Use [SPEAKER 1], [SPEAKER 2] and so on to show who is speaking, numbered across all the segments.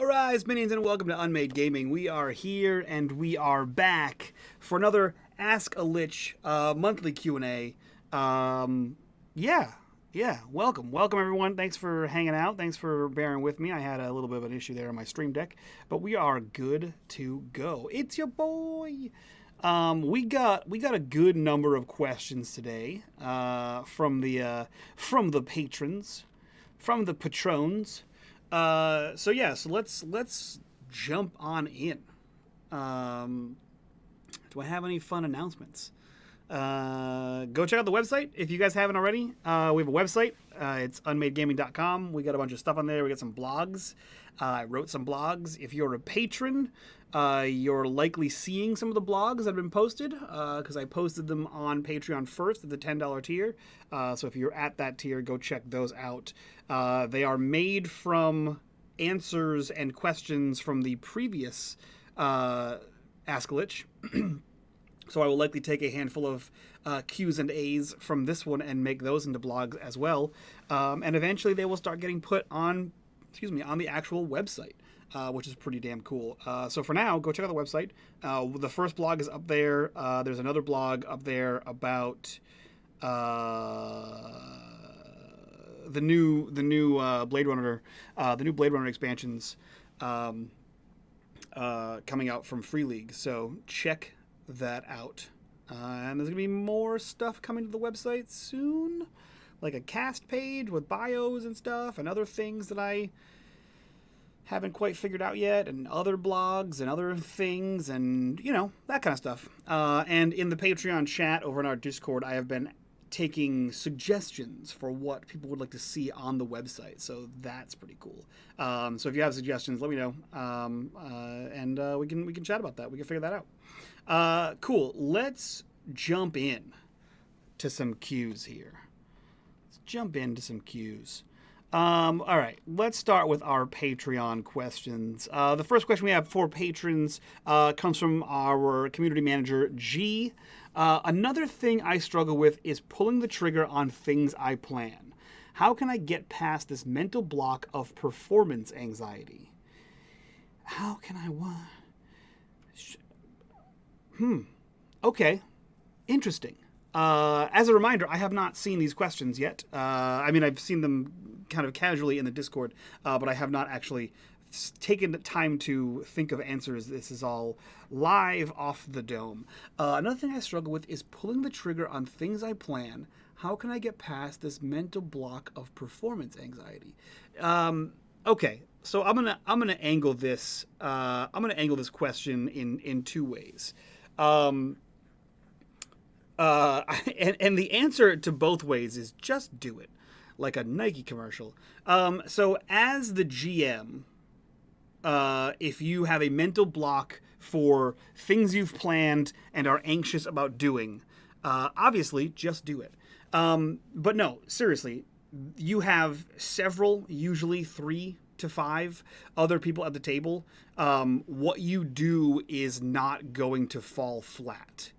[SPEAKER 1] Arise, minions, and welcome to unMadeGaming. We are here and we are back for another Ask a Lich monthly Q&A. Welcome everyone. Thanks for hanging out. Thanks for bearing with me. I had a little bit of an issue there on my stream deck, but we are good to go. It's your boy. We got a good number of questions today from the patrons, from the patrons. So let's jump on in. Do I have any fun announcements? Go check out the website if you guys haven't already. We have a website. It's unmadegaming.com. We got a bunch of stuff on there. We got some blogs. I wrote some blogs. If you're a patron, you're likely seeing some of the blogs that have been posted because I posted them on Patreon first at the $10 tier. So if you're at that tier, go check those out. They are made from answers and questions from the previous Ask a Lich. So I will likely take a handful of Q's and A's from this one and make those into blogs as well. And eventually they will start getting put on, on the actual website, which is pretty damn cool. So for now, go check out the website. The first blog is up there. There's another blog up there about the new Blade Runner, the new Blade Runner expansions coming out from Free League. So check that out. And there's gonna be more stuff coming to the website soon, like a cast page with bios and stuff and other things that I haven't quite figured out yet, and other blogs and other things, and that kind of stuff. And in the Patreon chat over in our Discord, I have been taking suggestions for what people would like to see on the website, so that's pretty cool. So if you have suggestions, let me know, and we can chat about that. We can figure that out. Cool. Let's jump in to some cues here. All right, let's start with our Patreon questions. The first question we have for patrons comes from our community manager, G. Another thing I struggle with is pulling the trigger on things I plan. How can I get past this mental block of performance anxiety? How can I Okay, interesting. As a reminder, I have not seen these questions yet. I've seen them kind of casually in the Discord, but I have not actually taken the time to think of answers. This is all live off the dome. Another thing I struggle with is pulling the trigger on things I plan. How can I get past this mental block of performance anxiety? Okay, so I'm gonna angle this. I'm gonna angle this question in two ways. And the answer to both ways is just do it, like a Nike commercial. So as the GM, if you have a mental block for things you've planned and are anxious about doing, obviously just do it. But no, seriously, you have several, usually 3 to 5 other people at the table. What you do is not going to fall flat.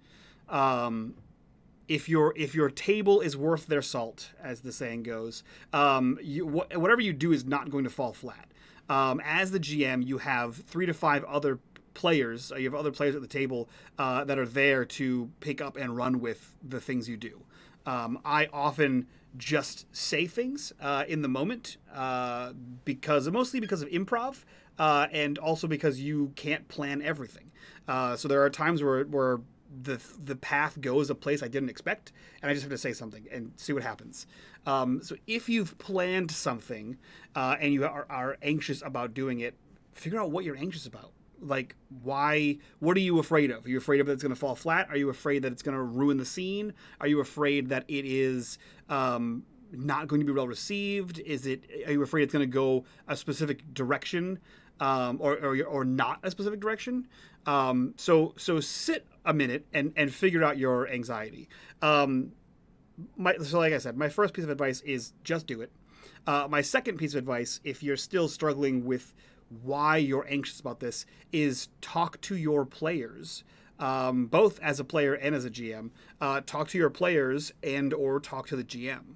[SPEAKER 1] If your table is worth their salt, as the saying goes, whatever you do is not going to fall flat. As the GM, you have 3 to 5 other players. You have other players at the table that are there to pick up and run with the things you do. I often just say things in the moment mostly because of improv and also because you can't plan everything. So there are times where the path goes a place I didn't expect, and I just have to say something and see what happens. So if you've planned something and you are anxious about doing it, figure out what you're anxious about. Like, why? What are you afraid of? Are you afraid of that it's going to fall flat? Are you afraid that it's going to ruin the scene? Are you afraid that it is not going to be well received? Are you afraid it's going to go a specific direction, or not a specific direction? So sit a minute and figure out your anxiety. So like I said, my first piece of advice is just do it. My second piece of advice, if you're still struggling with why you're anxious about this, is talk to your players, both as a player and as a GM. Talk to your players and or talk to the GM.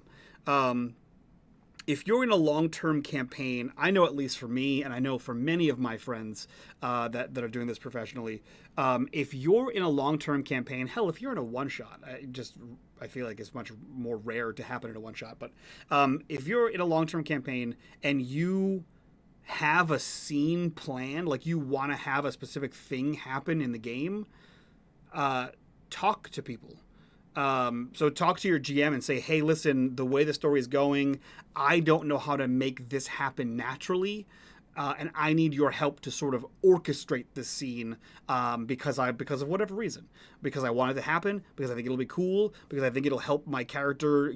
[SPEAKER 1] if you're in a long-term campaign, I know at least for me, and I know for many of my friends that are doing this professionally, if you're in a long-term campaign, hell, if you're in a one-shot, I feel like it's much more rare to happen in a one-shot, but if you're in a long-term campaign and you have a scene planned, like you want to have a specific thing happen in the game, talk to people. So talk to your GM and say, hey, listen, the way the story is going, I don't know how to make this happen naturally. And I need your help to sort of orchestrate this scene because of whatever reason. Because I want it to happen, because I think it'll be cool, because I think it'll help my character,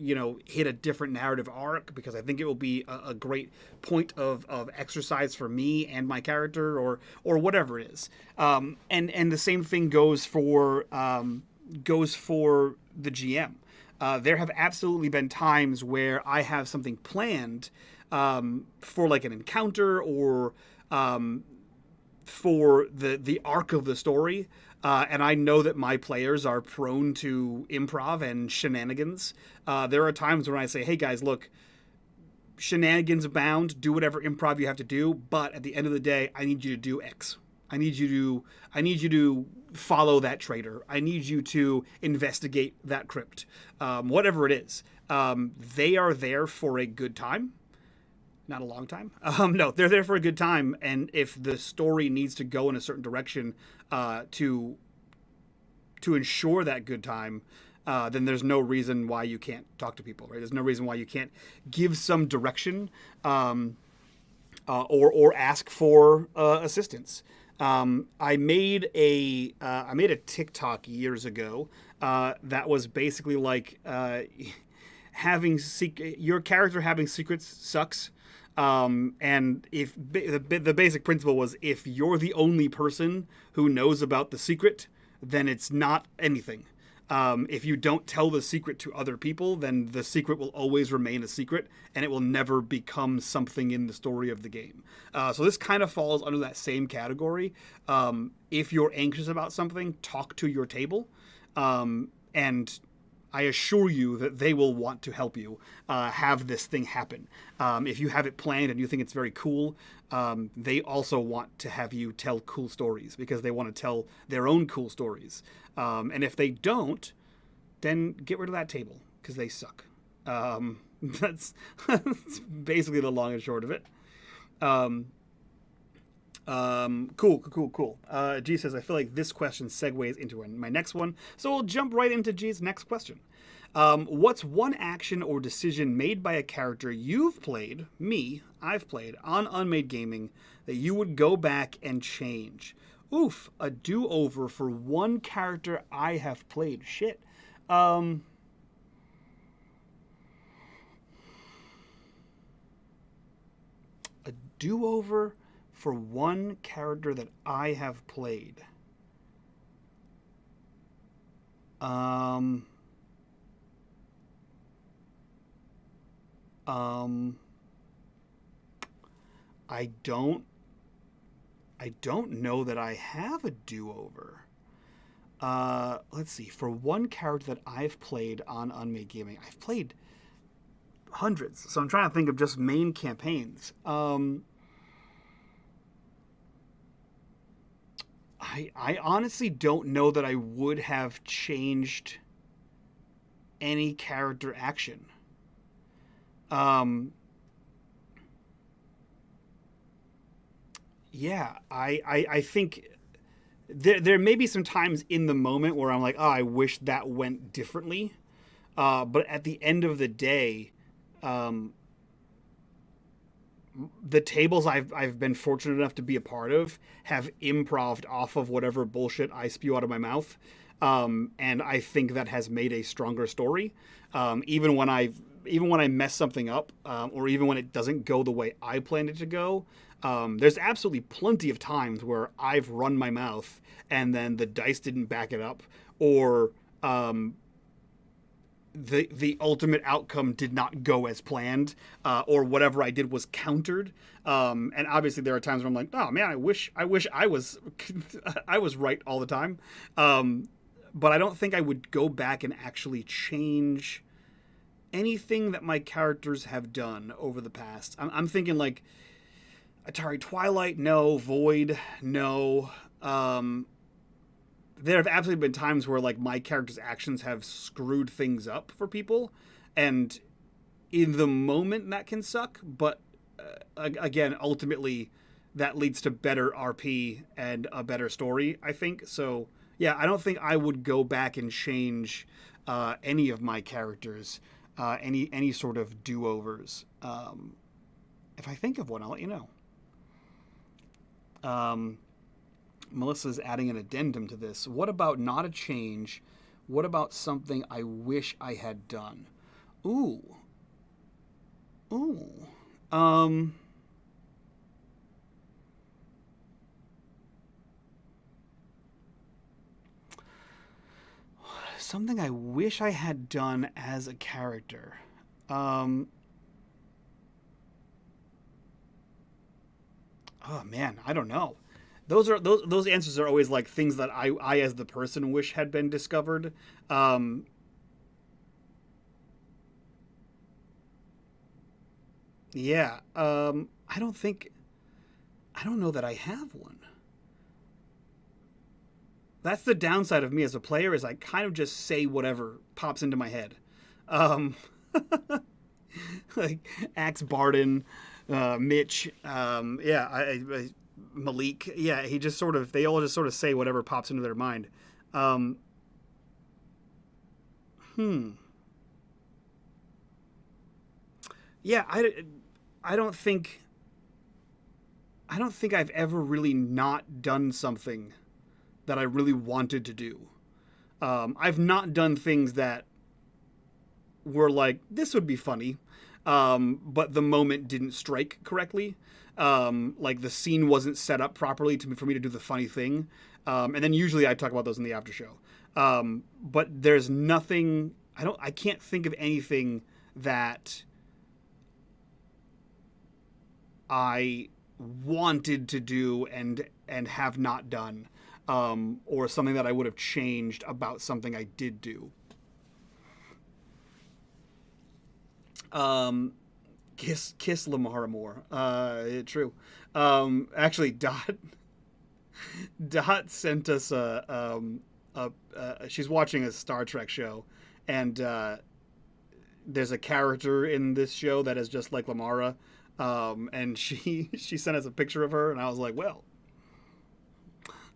[SPEAKER 1] hit a different narrative arc, because I think it will be a great point of exercise for me and my character, or whatever it is. And the same thing goes for the GM. There have absolutely been times where I have something planned for like an encounter or for the arc of the story, and I know that my players are prone to improv and shenanigans. There are times when I say, hey guys, look, shenanigans abound, do whatever improv you have to do, but at the end of the day, I need you to do X. I need you to follow that traitor. I need you to investigate that crypt. Whatever it is. They are there for a good time. Not a long time. No, they're there for a good time. And if the story needs to go in a certain direction to ensure that good time, then there's no reason why you can't talk to people, right? There's no reason why you can't give some direction or ask for assistance. I made a TikTok years ago that was basically like your character having secrets sucks. And if the basic principle was, if you're the only person who knows about the secret, then it's not anything. If you don't tell the secret to other people, then the secret will always remain a secret, and it will never become something in the story of the game. So this kind of falls under that same category. If you're anxious about something, talk to your table, and I assure you that they will want to help you have this thing happen. If you have it planned and you think it's very cool, they also want to have you tell cool stories because they want to tell their own cool stories. And if they don't, then get rid of that table because they suck. That's basically the long and short of it. Cool. G says, I feel like this question segues into my next one, so we'll jump right into G's next question. What's one action or decision made by a character I've played on unMadeGaming that you would go back and change? Oof, a do-over for one character I have played. Shit. A do-over for one character that I have played. I don't know that I have a do-over. Let's see. For one character that I've played on unMadeGaming, I've played hundreds, so I'm trying to think of just main campaigns. I honestly don't know that I would have changed any character action. Yeah, I think there may be some times in the moment where I'm like, oh, I wish that went differently. But at the end of the day, the tables I've been fortunate enough to be a part of have improv'd off of whatever bullshit I spew out of my mouth. And I think that has made a stronger story. Even when I mess something up, or even when it doesn't go the way I planned it to go, there's absolutely plenty of times where I've run my mouth and then the dice didn't back it up, or the ultimate outcome did not go as planned, or whatever I did was countered. And obviously there are times where I'm like, oh man, I wish I was I was right all the time. But I don't think I would go back and actually change anything that my characters have done over the past. I'm thinking like Atari Twilight, no. Void, no. There have absolutely been times where like my character's actions have screwed things up for people, and in the moment that can suck. But again, ultimately, that leads to better RP and a better story, I think. So yeah, I don't think I would go back and change any of my characters, any sort of do-overs. If I think of one, I'll let you know. Melissa's adding an addendum to this. What about not a change? What about something I wish I had done? Ooh. Ooh. Something I wish I had done as a character. Oh man, I don't know. Those answers are always like things that I as the person wish had been discovered. Yeah. I don't know that I have one. That's the downside of me as a player is I kind of just say whatever pops into my head. Um, like Axe Barden, Mitch, yeah, Malik, yeah, he just sort of they all just sort of say whatever pops into their mind. Um, hmm. Yeah, I don't think I don't think I've ever really not done something that I really wanted to do. I've not done things that were like this would be funny, but the moment didn't strike correctly. Like the scene wasn't set up properly for me to do the funny thing. And then usually I talk about those in the after show. But there's nothing. I can't think of anything that I wanted to do and have not done, or something that I would have changed about something I did do. Um, kiss Lamar more. True. Actually, Dot sent us she's watching a Star Trek show, and there's a character in this show that is just like Lamara, and she sent us a picture of her, and I was like, well,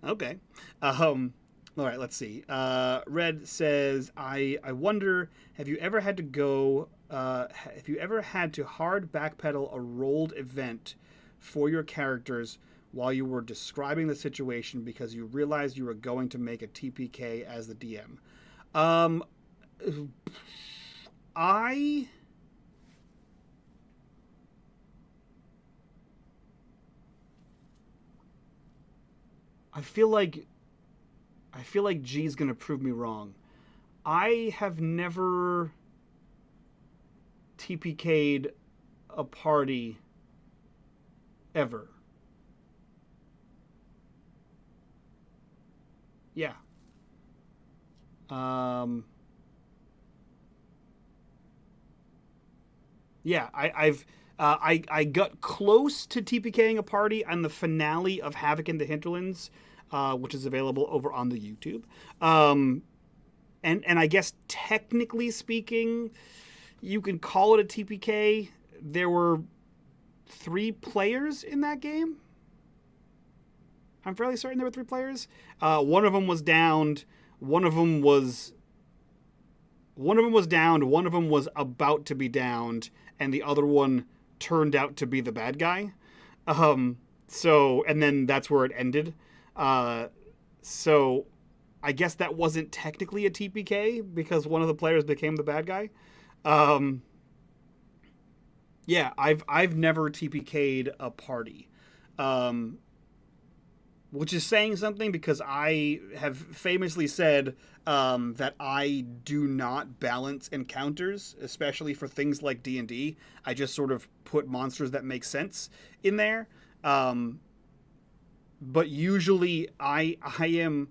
[SPEAKER 1] okay. All right, let's see. Red says, I wonder, have you ever had to go? Have you ever had to hard backpedal a rolled event for your characters while you were describing the situation because you realized you were going to make a TPK as the DM? Um, I I feel like G's gonna prove me wrong. I have never TPK'd a party ever. Yeah. Um, yeah, I got close to TPKing a party on the finale of Havoc in the Hinterlands, which is available over on the YouTube. Um, and I guess technically speaking, you can call it a TPK. There were 3 players in that game. I'm fairly certain there were 3 players. One of them was downed. One of them was downed. One of them was about to be downed, and the other one turned out to be the bad guy. And then that's where it ended. Uh, so I guess that wasn't technically a TPK because one of the players became the bad guy. Um, yeah, I've never TPK'd a party. Um, which is saying something because I have famously said that I do not balance encounters, especially for things like D&D. I just sort of put monsters that make sense in there. But usually I am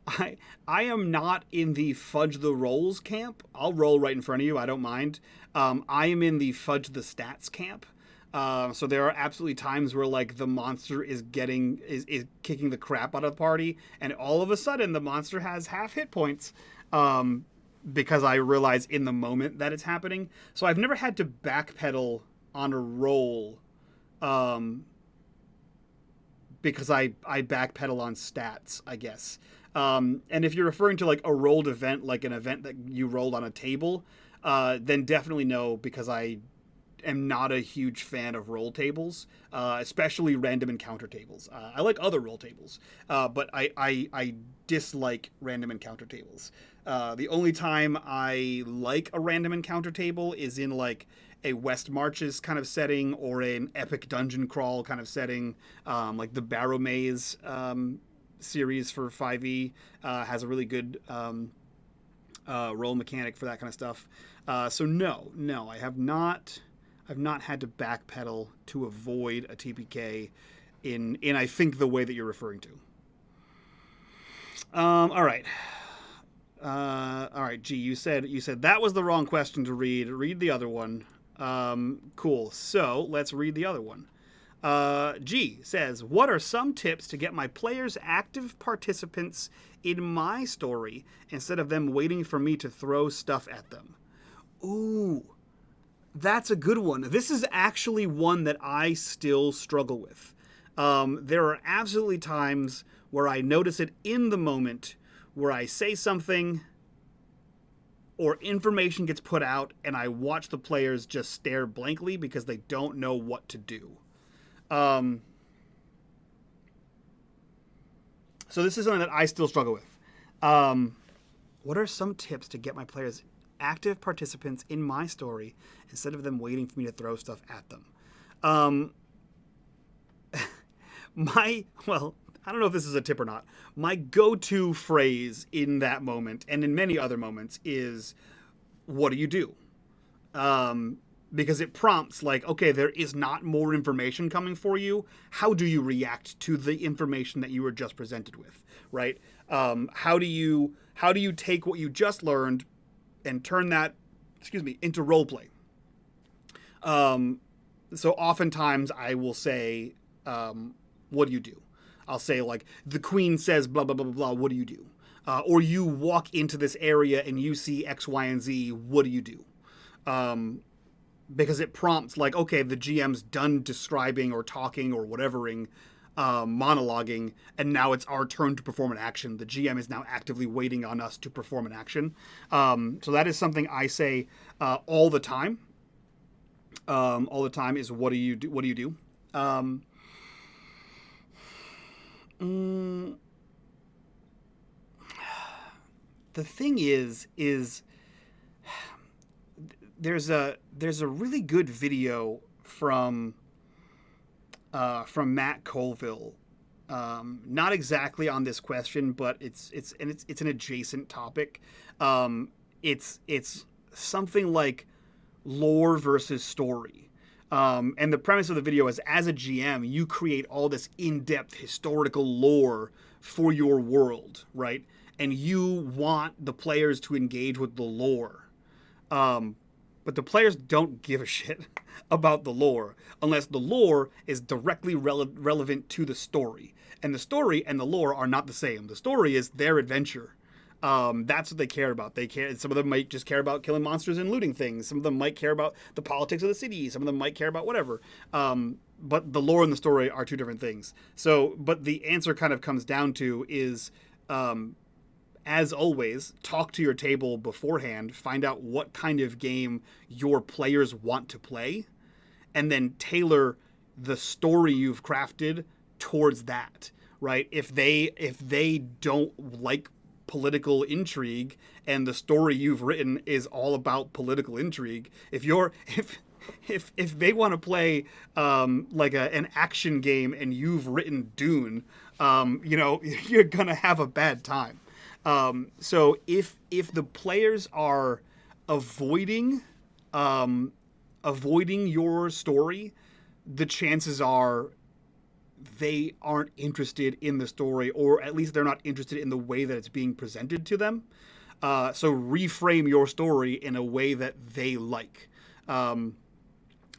[SPEAKER 1] I am not in the fudge the rolls camp. I'll roll right in front of you. I don't mind. I am in the fudge the stats camp. So there are absolutely times where like the monster is kicking the crap out of the party, and all of a sudden the monster has half hit points. Because I realize in the moment that it's happening. So I've never had to backpedal on a roll. Because I backpedal on stats, I guess. And if you're referring to like a rolled event, like an event that you rolled on a table, then definitely no, because I am not a huge fan of roll tables, especially random encounter tables. I like other roll tables, but I dislike random encounter tables. The only time I like a random encounter table is in like a West Marches kind of setting or an epic dungeon crawl kind of setting, like the Barrow Maze series for 5e has a really good roll mechanic for that kind of stuff. So no, I have not. I've not had to backpedal to avoid a TPK in I think the way that you're referring to. All right. All right, G, you said that was the wrong question to read. Read the other one. Cool. So let's read the other one. G says, what are some tips to get my players active participants in my story instead of them waiting for me to throw stuff at them? Ooh, that's a good one. This is actually one that I still struggle with. There are absolutely times where I notice it in the moment, where I say something or information gets put out and I watch the players just stare blankly because they don't know what to do. So this is something that I still struggle with. What are some tips to get my players active participants in my story instead of them waiting for me to throw stuff at them? I don't know if this is a tip or not. My go-to phrase in that moment and in many other moments is, what do you do? Because it prompts like, okay, there is not more information coming for you. How do you react to the information that you were just presented with, right? How do you take what you just learned and turn that, into role play? So oftentimes I will say, what do you do? I'll say like, the queen says blah, blah, blah, blah, blah, what do you do? Or you walk into this area and you see X, Y, and Z, what do you do? Because it prompts like, okay, the GM's done describing or talking or whatevering, monologuing, and now it's our turn to perform an action. The GM is now actively waiting on us to perform an action. So that is something I say all the time. All the time is, what do you do? What do you do? The thing is there's a really good video from Matt Colville, not exactly on this question, but it's an adjacent topic. It's something like lore versus story. And the premise of the video is, as a GM, you create all this in-depth historical lore for your world, right? And you want the players to engage with the lore. But the players don't give a shit about the lore unless the lore is directly relevant to the story. And the story and the lore are not the same. The story is their adventure. That's what they care about. Some of them might just care about killing monsters and looting things. Some of them might care about the politics of the city. Some of them might care about whatever. But the lore and the story are two different things. So, but the answer kind of comes down to is, as always, talk to your table beforehand, find out what kind of game your players want to play, and then tailor the story you've crafted towards that, right? If they don't like political intrigue and the story you've written is all about political intrigue, if they want to play like an action game and you've written Dune, you're gonna have a bad time. So if the players are avoiding your story, the chances are they aren't interested in the story, or at least they're not interested in the way that it's being presented to them. So reframe your story in a way that they like.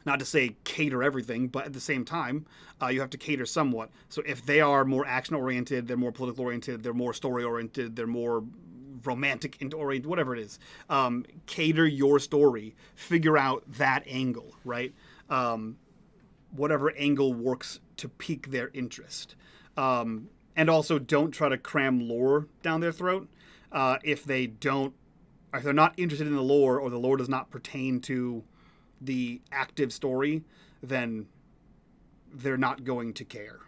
[SPEAKER 1] Not to say cater everything, but at the same time, you have to cater somewhat. So if they are more action-oriented, they're more political-oriented, they're more story-oriented, they're more romantic-oriented, whatever it is, cater your story. Figure out that angle, right? Whatever angle works to pique their interest. And also don't try to cram lore down their throat. If they're not interested in the lore, or the lore does not pertain to the active story, then they're not going to care.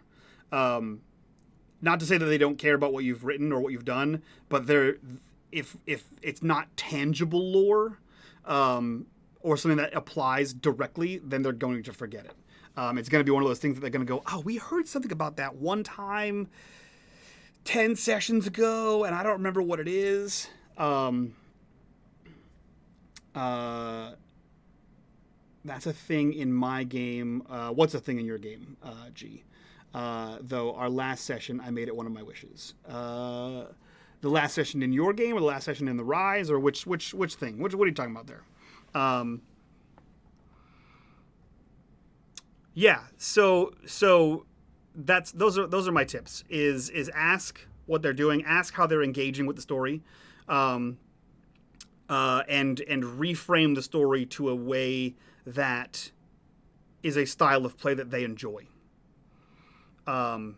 [SPEAKER 1] Not to say that they don't care about what you've written or what you've done, but if it's not tangible lore, or something that applies directly, then they're going to forget it. It's going to be one of those things that they're going to go, oh, we heard something about that one time 10 sessions ago, and I don't remember what it is. That's a thing in my game. What's a thing in your game, G? Though our last session, I made it one of my wishes. The last session in your game, or the last session in the Rise, or which thing? What are you talking about there? Yeah. So those are my tips. Is ask what they're doing, ask how they're engaging with the story, and reframe the story to a way that is a style of play that they enjoy. And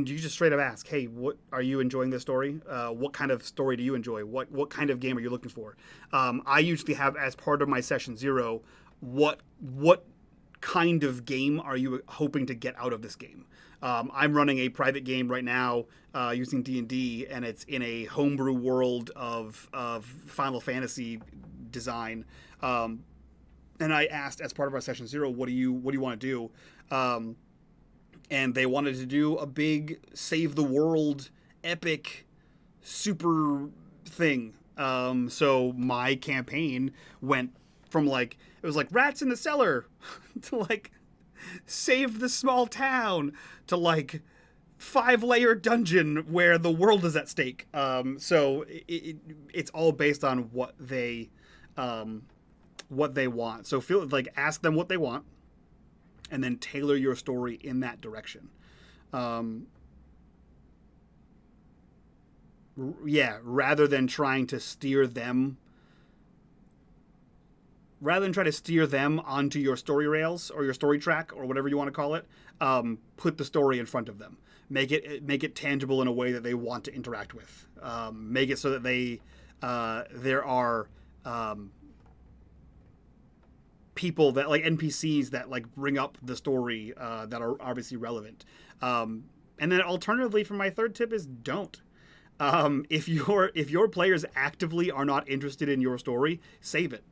[SPEAKER 1] you just straight up ask, hey, what are you enjoying this story? What kind of story do you enjoy? What kind of game are you looking for? I usually have, as part of my session 0, what kind of game are you hoping to get out of this game? I'm running a private game right now using D&D, and it's in a homebrew world of Final Fantasy design. And I asked, as part of our session 0, what do you want to do? And they wanted to do a big save the world epic super thing. So my campaign went from it was like rats in the cellar to save the small town to 5-layer dungeon where the world is at stake. So it's all based on what they want. So ask them what they want, and then tailor your story in that direction. Rather than trying to steer them onto your story rails or your story track or whatever you want to call it, put the story in front of them. Make it tangible in a way that they want to interact with. Make it so that there are people that NPCs that bring up the story that are obviously relevant. And then alternatively, for my third tip, is don't. If your players actively are not interested in your story, save it.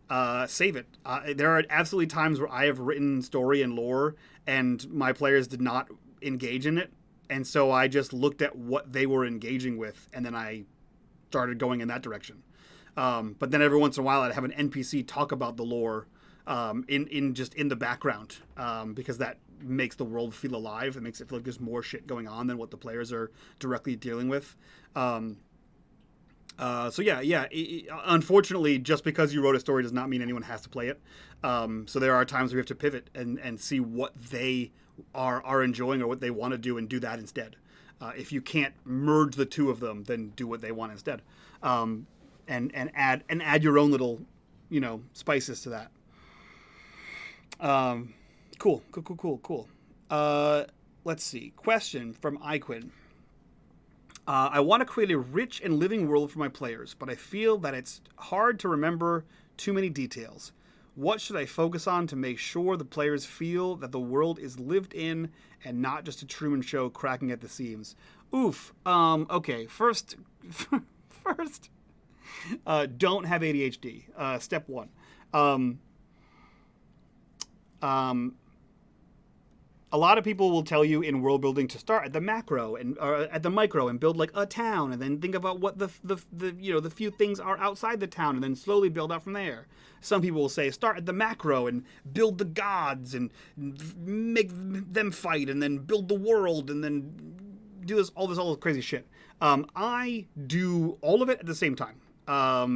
[SPEAKER 1] There are absolutely times where I have written story and lore and my players did not engage in it, and so I just looked at what they were engaging with, and then I started going in that direction. But then every once in a while I'd have an NPC talk about the lore in the background, because that makes the world feel alive. It makes it feel like there's more shit going on than what the players are directly dealing with. Unfortunately, just because you wrote a story does not mean anyone has to play it. So there are times we have to pivot and see what they are enjoying or what they want to do, and do that instead. If you can't merge the two of them, then do what they want instead, and add your own little, spices to that. Cool. Let's see. Question from iQuinn. I want to create a rich and living world for my players, but I feel that it's hard to remember too many details. What should I focus on to make sure the players feel that the world is lived in and not just a Truman Show cracking at the seams? Oof. Okay. First, don't have ADHD. Step 1. a lot of people will tell you in world building to start at the macro and or at the micro and build like a town, and then think about what the you know the few things are outside the town, and then slowly build out from there. Some people will say start at the macro and build the gods and make them fight, and then build the world, and then do all this crazy shit. I do all of it at the same time.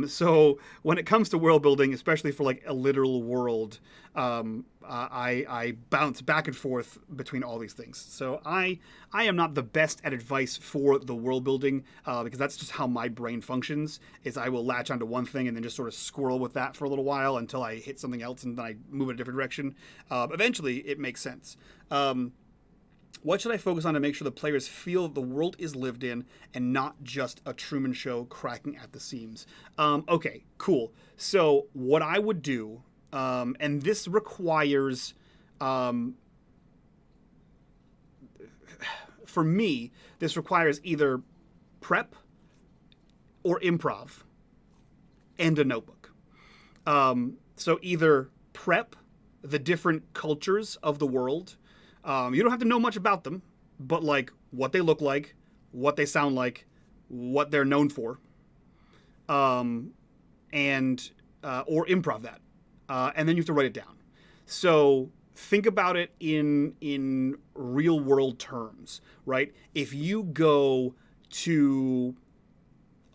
[SPEAKER 1] So when it comes to world building, especially for like a literal world, I bounce back and forth between all these things. So I am not the best at advice for the world building, because that's just how my brain functions. Is I will latch onto one thing and then just sort of squirrel with that for a little while until I hit something else, and then I move in a different direction. Eventually, it makes sense. What should I focus on to make sure the players feel the world is lived in and not just a Truman Show cracking at the seams? Okay, cool. So what I would do, and this requires, for me, this requires either prep or improv and a notebook. So either prep the different cultures of the world. You don't have to know much about them, but like what they look like, what they sound like, what they're known for, and or improv that, and then you have to write it down. So think about it in real world terms, right? If you go to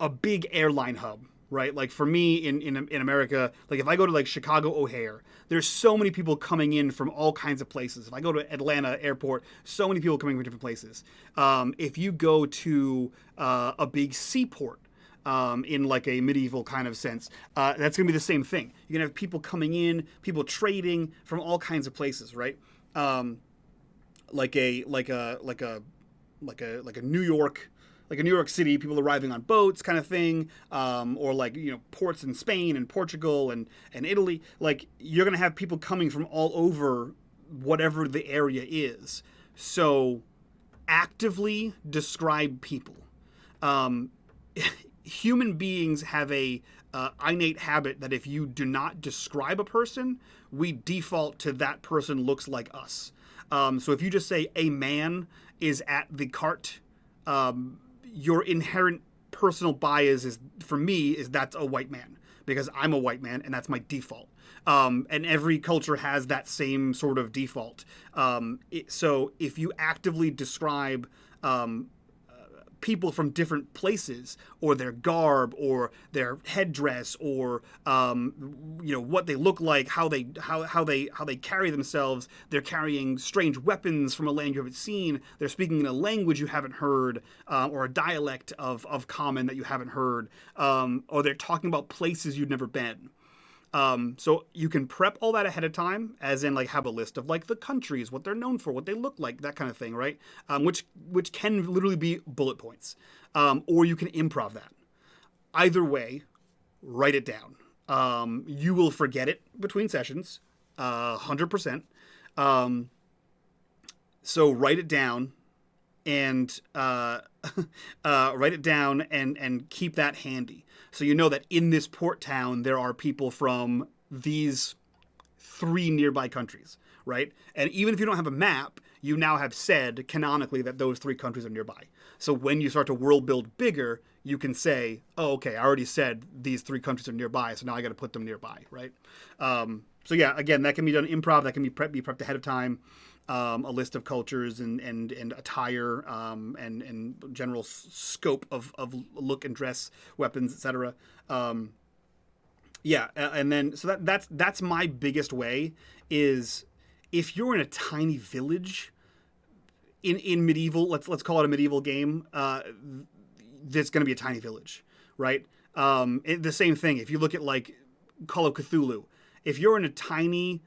[SPEAKER 1] a big airline hub, right? Like for me in America, like if I go to like Chicago O'Hare, there's so many people coming in from all kinds of places. If I go to Atlanta Airport, so many people coming from different places. If you go to a big seaport, in like a medieval kind of sense, that's going to be the same thing. You're going to have people coming in, people trading from all kinds of places, right? Like a New York. Like a New York City, people arriving on boats kind of thing, or like, you know, ports in Spain and Portugal and Italy. Like, you're going to have people coming from all over whatever the area is. So actively describe people. Human beings have a innate habit that if you do not describe a person, we default to that person looks like us. So if you just say a man is at the cart, your inherent personal bias is, for me, is that's a white man, because I'm a white man and that's my default. And every culture has that same sort of default. So if you actively describe people from different places, or their garb, or their headdress, or you know, what they look like, how they carry themselves. They're carrying strange weapons from a land you haven't seen. They're speaking in a language you haven't heard, or a dialect of common that you haven't heard, or they're talking about places you've never been. So you can prep all that ahead of time, as in like have a list of like the countries, what they're known for, what they look like, that kind of thing, right? Which can literally be bullet points, or you can improv that. Either way, write it down. You will forget it between sessions, 100%. So write it down, and write it down and keep that handy. So you know that in this port town, there are people from these 3 nearby countries, right? And even if you don't have a map, you now have said canonically that those 3 countries are nearby. So when you start to world build bigger, you can say, oh, okay, I already said these 3 countries are nearby, so now I got to put them nearby, right? So yeah, again, that can be done improv, that can be prepped ahead of time. A list of cultures and attire, and general scope of look and dress, weapons, etc. Yeah, and then so that's my biggest way is if you're in a tiny village in medieval, let's call it a medieval game, there's going to be a tiny village, right? The same thing if you look at like Call of Cthulhu. If you're in a tiny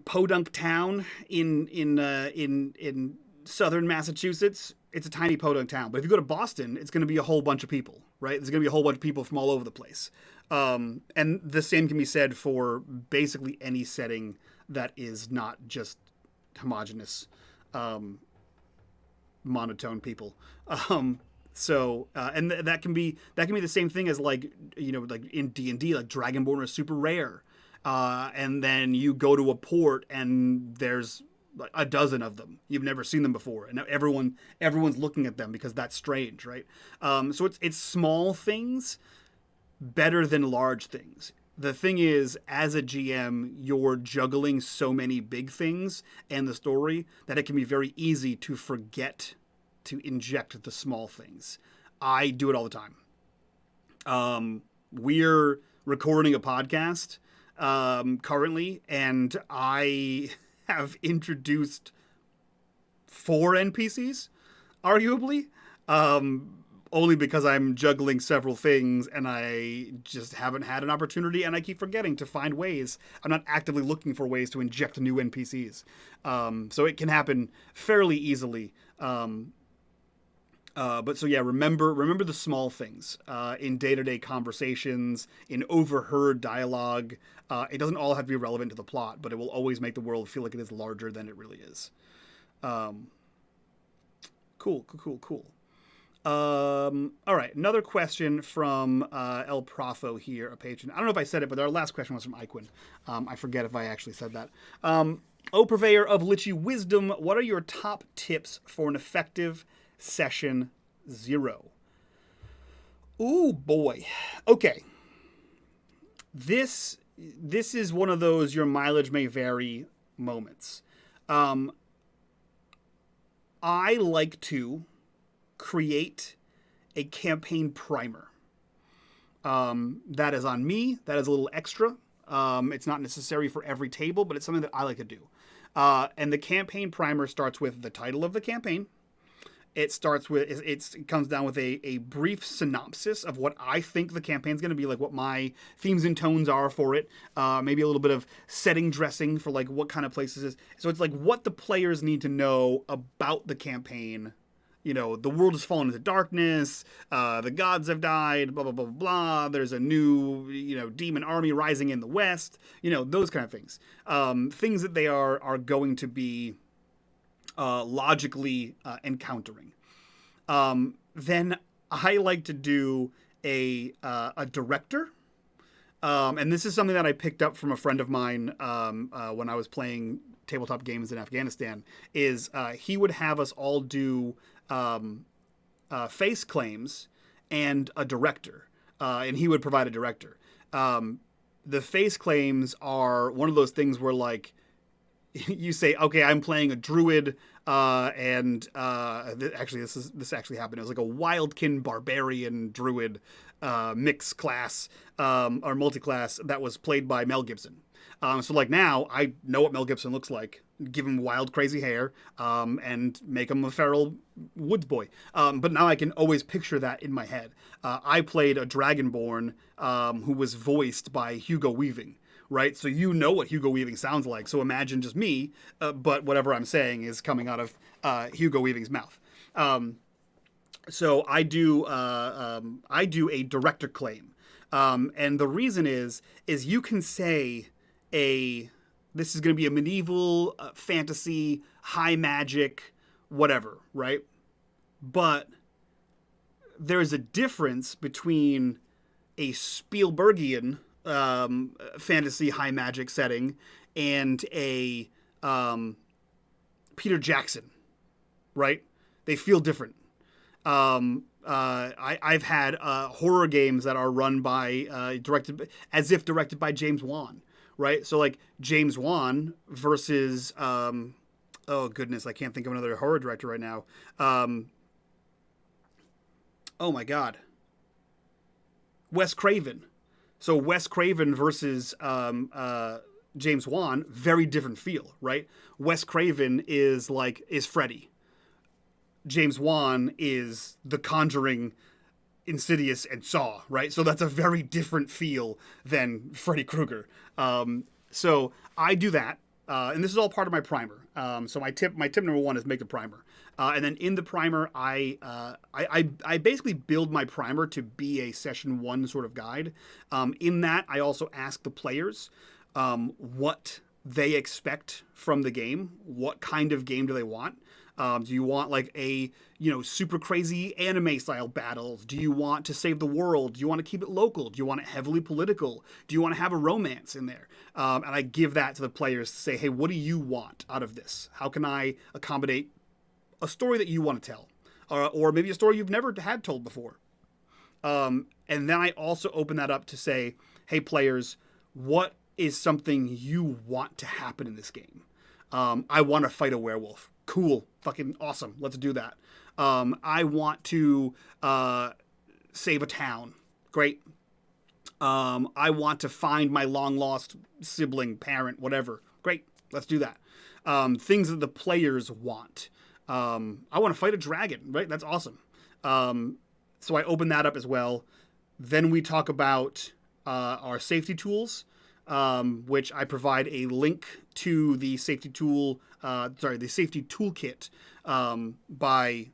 [SPEAKER 1] podunk town in southern Massachusetts, it's a tiny podunk town. But if you go to Boston, it's going to be a whole bunch of people, right? There's going to be a whole bunch of people from all over the place. And the same can be said for basically any setting that is not just homogenous, monotone people. So that can be the same thing as like, you know, like in D&D, like Dragonborn are super rare. And then you go to a port and there's like a dozen of them. You've never seen them before, and now everyone's looking at them because that's strange, right? So it's small things better than large things. The thing is, as a GM, you're juggling so many big things and the story that it can be very easy to forget to inject the small things. I do it all the time. We're recording a podcast currently, and I have introduced 4 NPCs, arguably. Only because I'm juggling several things and I just haven't had an opportunity, and I keep forgetting to find ways. I'm not actively looking for ways to inject new NPCs. So it can happen fairly easily. But so yeah, remember the small things in day-to-day conversations, in overheard dialogue. It doesn't all have to be relevant to the plot, but it will always make the world feel like it is larger than it really is. Cool. All right, another question from El Profo here, a patron. I don't know if I said it, but our last question was from Iquin. I forget if I actually said that. Purveyor of Lichy Wisdom, what are your top tips for an effective session 0? Ooh, boy. Okay. This is one of those your mileage may vary moments. I like to create a campaign primer. That is on me. That is a little extra. It's not necessary for every table, but it's something that I like to do. And the campaign primer starts with the title of the campaign. It comes down with a brief synopsis of what I think the campaign's going to be, like what my themes and tones are for it. Maybe a little bit of setting dressing for like what kind of place this is. So it's like what the players need to know about the campaign. You know, the world has fallen into darkness, the gods have died, blah, blah, blah, blah. There's a new, demon army rising in the west. Those kind of things. Things that they are going to be logically encountering. Then I like to do a director. And this is something that I picked up from a friend of mine when I was playing tabletop games in Afghanistan, is he would have us all do face claims and a director, and he would provide a director. The face claims are one of those things where, like, you say, okay, I'm playing a druid, and actually this actually happened. It was like a wildkin barbarian druid mix class or multi-class that was played by Mel Gibson. So like now I know what Mel Gibson looks like. Give him wild, crazy hair, and make him a feral woods boy. But now I can always picture that in my head. I played a Dragonborn who was voiced by Hugo Weaving, right? So you know what Hugo Weaving sounds like. So imagine just me, but whatever I'm saying is coming out of Hugo Weaving's mouth. So I do a director claim, and the reason is you can say this is going to be a medieval fantasy, high magic, whatever, right? But there's a difference between a Spielbergian fantasy high magic setting and a Peter Jackson, right? They feel different. I've had horror games that are run by directed by James Wan, right? So like James Wan versus oh goodness, I can't think of another horror director right now. Oh my God, Wes Craven. So Wes Craven versus James Wan, very different feel, right? Wes Craven is Freddy. James Wan is The Conjuring, Insidious, and Saw, right? So that's a very different feel than Freddy Krueger. So I do that, and this is all part of my primer. So my tip number 1 is make the primer, and then in the primer, I basically build my primer to be a session 1 sort of guide. In that, I also ask the players what they expect from the game. What kind of game do they want? Do you want like a, super crazy anime style battles? Do you want to save the world? Do you want to keep it local? Do you want it heavily political? Do you want to have a romance in there? And I give that to the players to say, hey, what do you want out of this? How can I accommodate a story that you want to tell? Or maybe a story you've never had told before. And then I also open that up to say, hey, players, what is something you want to happen in this game? I want to fight a werewolf. Cool. Fucking awesome. Let's do that. I want to save a town. Great. I want to find my long lost sibling, parent, whatever. Great. Let's do that. Things that the players want. I want to fight a dragon, right? That's awesome. So I open that up as well. Then we talk about our safety tools, which I provide a link to the safety toolkit by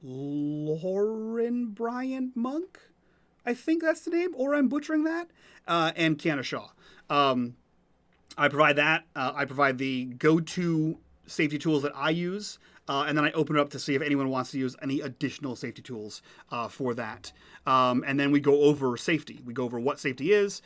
[SPEAKER 1] Lauren Bryant Monk. I think that's the name, or I'm butchering that. And Kiana Shaw. I provide that. I provide the go-to safety tools that I use. And then I open it up to see if anyone wants to use any additional safety tools for that. And then we go over safety. We go over what safety is.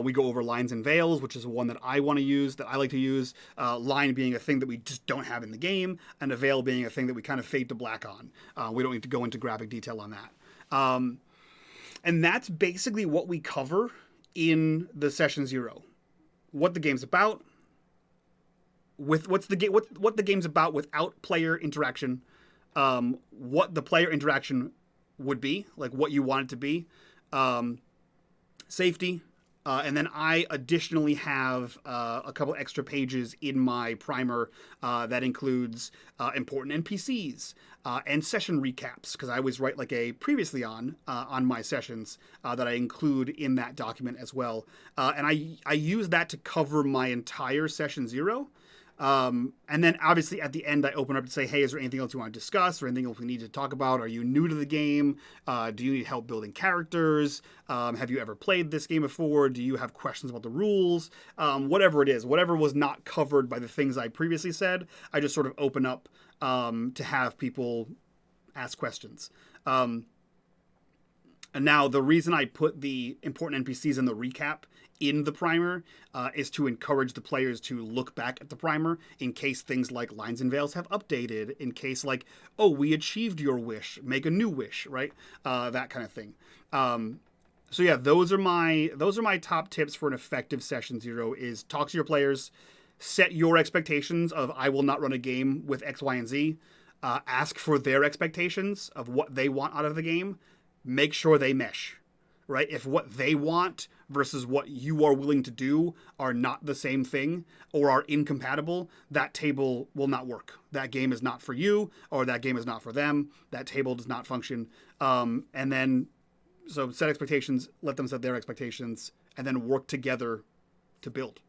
[SPEAKER 1] We go over lines and veils, which is one that I want to use, that I like to use. Line being a thing that we just don't have in the game, and a veil being a thing that we kind of fade to black on. We don't need to go into graphic detail on that. And that's basically what we cover in the session 0. What the game's about, with what the game's about without player interaction, what the player interaction would be, like what you want it to be, safety, and then I additionally have a couple extra pages in my primer that includes important NPCs and session recaps, because I always write like a previously on my sessions that I include in that document as well, and I use that to cover my entire session 0. And then obviously at the end I open up to say, hey, is there anything else you want to discuss or anything else we need to talk about? Are you new to the game? Do you need help building characters? Have you ever played this game before? Do you have questions about the rules? Whatever it is, whatever was not covered by the things I previously said, I just sort of open up to have people ask questions. And now the reason I put the important NPCs in the recap in the primer is to encourage the players to look back at the primer in case things like lines and veils have updated, in case like, oh, we achieved your wish, make a new wish, right? That kind of thing. So yeah, those are my top tips for an effective session 0 is talk to your players, set your expectations of I will not run a game with X, Y, and Z, ask for their expectations of what they want out of the game, make sure they mesh. Right? If what they want versus what you are willing to do are not the same thing or are incompatible, that table will not work. That game is not for you, or that game is not for them. That table does not function. And then, so set expectations, let them set their expectations, and then work together to build.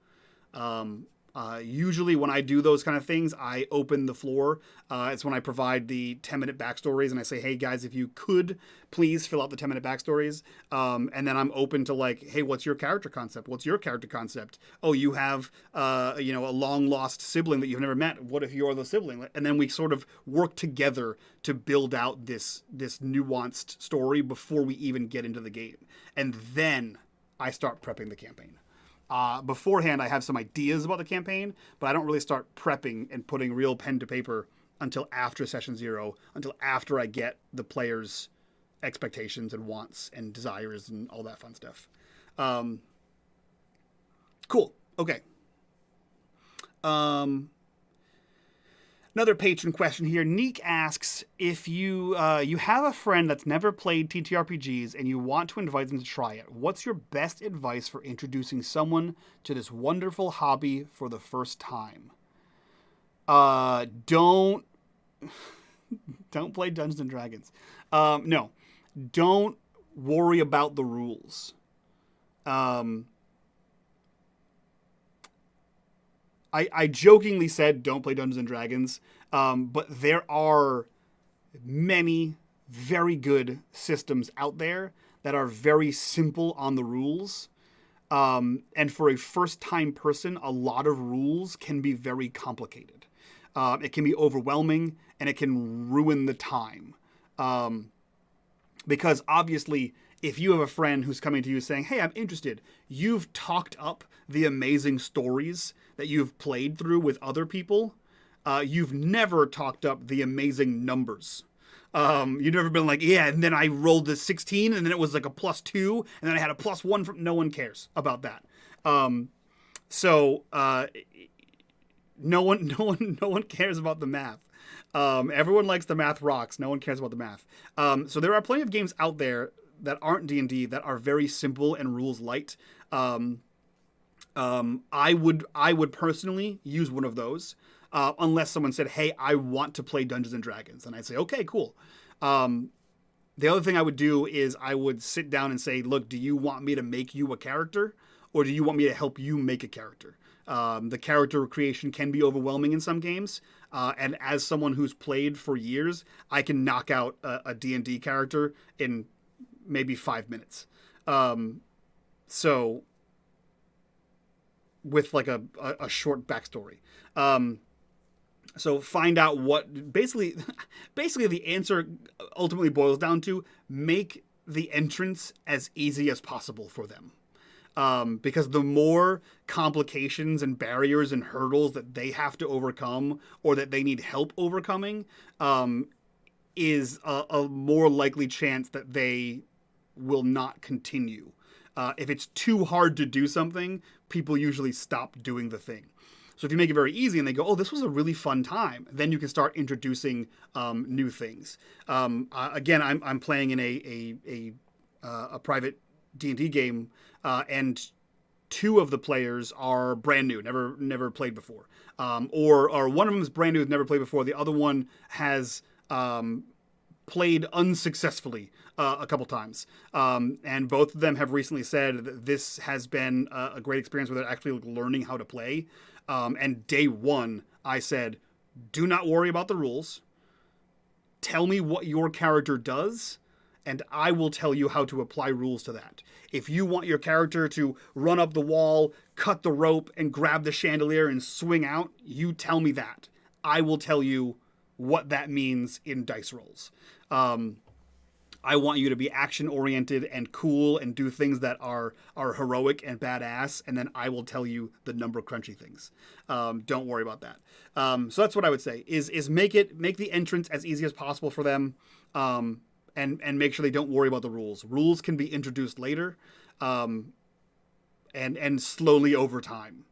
[SPEAKER 1] Usually when I do those kind of things, I open the floor. It's when I provide the 10-minute backstories and I say, hey guys, if you could please fill out the 10-minute backstories. And then I'm open to like, hey, what's your character concept? What's your character concept? Oh, you have, a long lost sibling that you've never met. What if you're the sibling? And then we sort of work together to build out this nuanced story before we even get into the game. And then I start prepping the campaign. Beforehand, I have some ideas about the campaign, but I don't really start prepping and putting real pen to paper until after session 0, until after I get the players' expectations and wants and desires and all that fun stuff. Cool. Okay. Another patron question here. Neek asks, if you have a friend that's never played TTRPGs and you want to invite them to try it, what's your best advice for introducing someone to this wonderful hobby for the first time? Don't play Dungeons and Dragons. No, don't worry about the rules. I jokingly said don't play Dungeons and Dragons, but there are many very good systems out there that are very simple on the rules, And for a first-time person, a lot of rules can be very complicated. It can be overwhelming, and it can ruin the time. Because obviously, if you have a friend who's coming to you saying, hey, I'm interested, you've talked up the amazing stories that you've played through with other people. You've never talked up the amazing numbers. You've never been like, yeah, and then I rolled this 16, and then it was like a +2, and then I had a +1 from. No one cares about that. So no one cares about the math. Everyone likes the math rocks. No one cares about the math. So there are plenty of games out there that aren't D&D that are very simple and rules light. I would personally use one of those. Unless someone said, hey, I want to play Dungeons and Dragons. And I'd say, okay, cool. The other thing I would do is I would sit down and say, look, do you want me to make you a character? Or do you want me to help you make a character? The character creation can be overwhelming in some games. And as someone who's played for years, I can knock out a D&D character in maybe 5 minutes. So with like a short backstory. So find out what basically the answer ultimately boils down to make the entrance as easy as possible for them. Because the more complications and barriers and hurdles that they have to overcome or that they need help overcoming is a more likely chance that they will not continue. If it's too hard to do something, people usually stop doing the thing. So if you make it very easy and they go, oh, this was a really fun time, then you can start introducing new things. Again, I'm playing in a private D&D game, and 2 of the players are brand new, never played before. Or one of them is brand new, never played before. The other one has played unsuccessfully a couple times. And both of them have recently said that this has been a great experience where they're actually learning how to play. And day 1, I said, do not worry about the rules. Tell me what your character does, and I will tell you how to apply rules to that. If you want your character to run up the wall, cut the rope, and grab the chandelier and swing out, you tell me that. I will tell you what that means in dice rolls. I want you to be action-oriented and cool and do things that are heroic and badass, and then I will tell you the number crunchy things. Don't worry about that. So that's what I would say, is make the entrance as easy as possible for them, and make sure they don't worry about the rules. Rules can be introduced later, and slowly over time,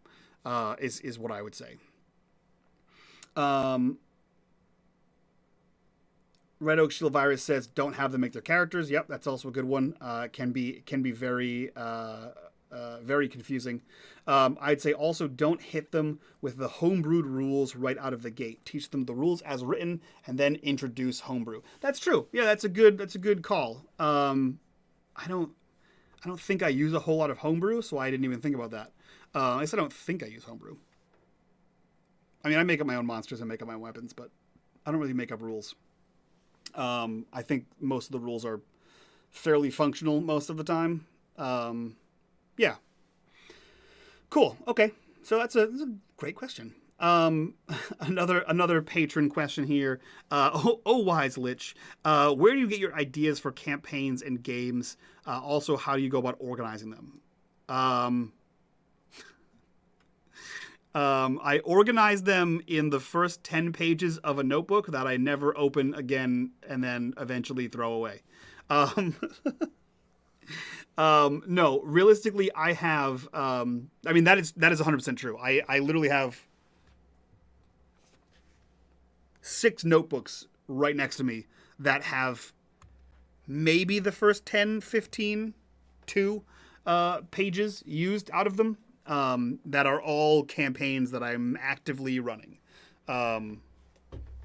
[SPEAKER 1] is what I would say. Red Oak Shield Virus says, don't have them make their characters. Yep, that's also a good one. Can be very very confusing. I'd say also don't hit them with the homebrewed rules right out of the gate. Teach them the rules as written, and then introduce homebrew. That's true. Yeah, that's a good call. I don't think I use a whole lot of homebrew, so I didn't even think about that. At least I don't think I use homebrew. I mean, I make up my own monsters and make up my own weapons, but I don't really make up rules. I think most of the rules are fairly functional most of the time. Yeah. Cool. Okay. So that's a great question. Another patron question here. Wise Lich, where do you get your ideas for campaigns and games? Also, how do you go about organizing them? I organize them in the first 10 pages of a notebook that I never open again and then eventually throw away. No, realistically, I have, I mean, that is 100% true. I literally have 6 notebooks right next to me that have maybe the first 10, 15, 2 pages used out of them. That are all campaigns that I'm actively running. Let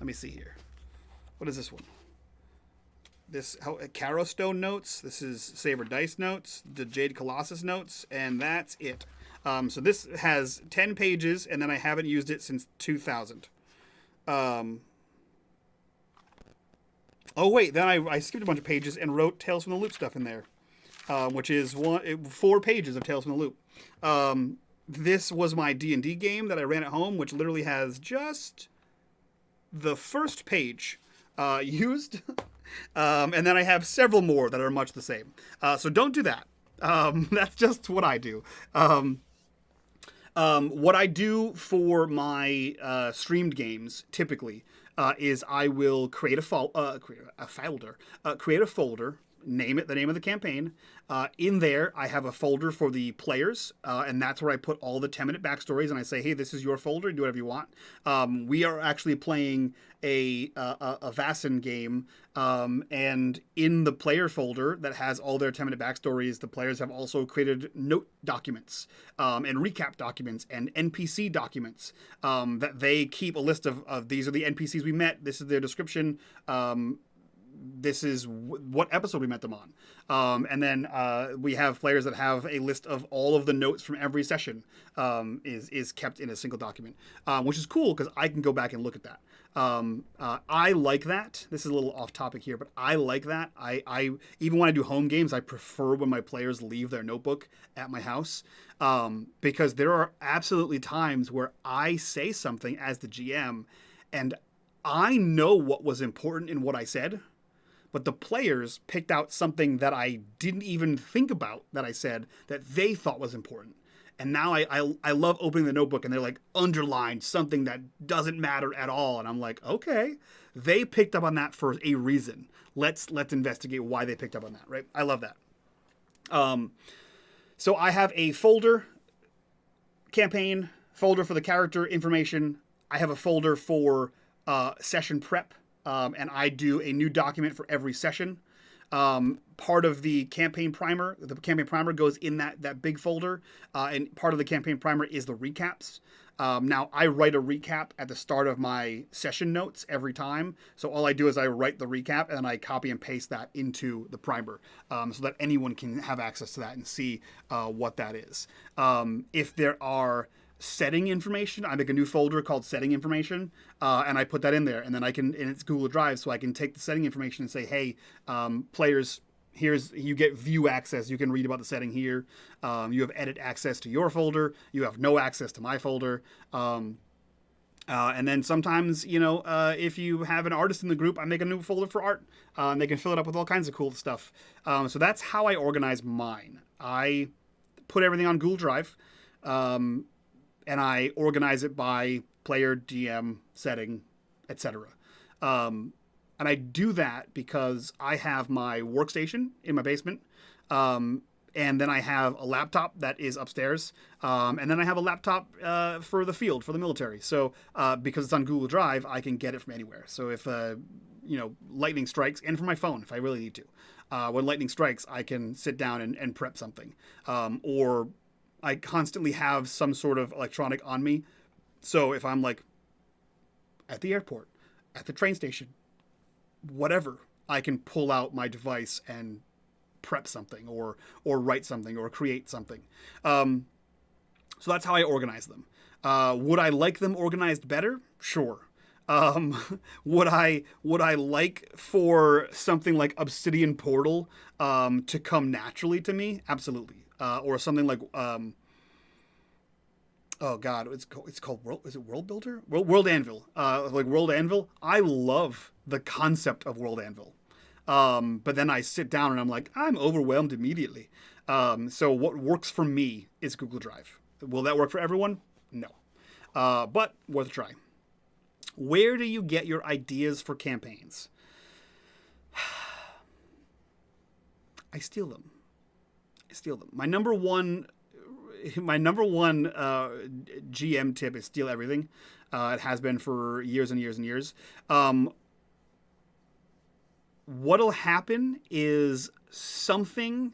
[SPEAKER 1] me see here. What is this one? This Caro Stone notes. This is Saber Dice notes. The Jade Colossus notes, and that's it. So this has 10 pages, and then I haven't used it since 2000. Oh wait, then I skipped a bunch of pages and wrote Tales from the Loop stuff in there, which is 4 pages of Tales from the Loop. This was my D&D game that I ran at home, which literally has just the first page used. And then I have several more that are much the same. So don't do that. That's just what I do. What I do for my streamed games typically is I will create a folder, name it the name of the campaign. In there, I have a folder for the players, and that's where I put all the 10-minute backstories, and I say, hey, this is your folder, do whatever you want. We are actually playing a Vaesen game, and in the player folder that has all their 10-minute backstories, the players have also created note documents, and recap documents, and NPC documents, that they keep a list of these are the NPCs we met, this is their description, this is what episode we met them on. And then we have players that have a list of all of the notes from every session is kept in a single document, which is cool because I can go back and look at that. I like that. This is a little off topic here, but I like that. I even when I do home games, I prefer when my players leave their notebook at my house, because there are absolutely times where I say something as the GM and I know what was important in what I said, but the players picked out something that I didn't even think about that I said that they thought was important. And now I love opening the notebook and they're like underlined something that doesn't matter at all. And I'm like, okay, they picked up on that for a reason. Let's investigate why they picked up on that, right? I love that. So I have a folder, campaign, folder for the character information. I have a folder for session prep. And I do a new document for every session. Part of the campaign primer goes in that big folder, and part of the campaign primer is the recaps. Now, I write a recap at the start of my session notes every time, so all I do is I write the recap, and I copy and paste that into the primer, so that anyone can have access to that and see what that is. If there are setting information, I make a new folder called setting information, and I put that in there, and then and it's Google Drive, so I can take the setting information and say, hey, players, you get view access, you can read about the setting here, you have edit access to your folder, you have no access to my folder, and then sometimes, if you have an artist in the group, I make a new folder for art, and they can fill it up with all kinds of cool stuff. So that's how I organize mine. I put everything on Google Drive, and I organize it by player, GM, setting, etc. And I do that because I have my workstation in my basement, and then I have a laptop that is upstairs, and then I have a laptop for the field, for the military. So because it's on Google Drive, I can get it from anywhere. So if lightning strikes, and from my phone if I really need to, when lightning strikes, I can sit down and prep something, or I constantly have some sort of electronic on me. So if I'm like at the airport, at the train station, whatever, I can pull out my device and prep something or write something or create something. So that's how I organize them. Would I like them organized better? Sure. Would I like for something like Obsidian Portal to come naturally to me? Absolutely. Or something like oh god, it's called World Builder? World Anvil. Like World Anvil. I love the concept of World Anvil. But then I sit down and I'm like, I'm overwhelmed immediately. So what works for me is Google Drive. Will that work for everyone? No. But worth a try. Where do you get your ideas for campaigns? I steal them. My number one GM tip is steal everything. It has been for years and years and years. What'll happen is something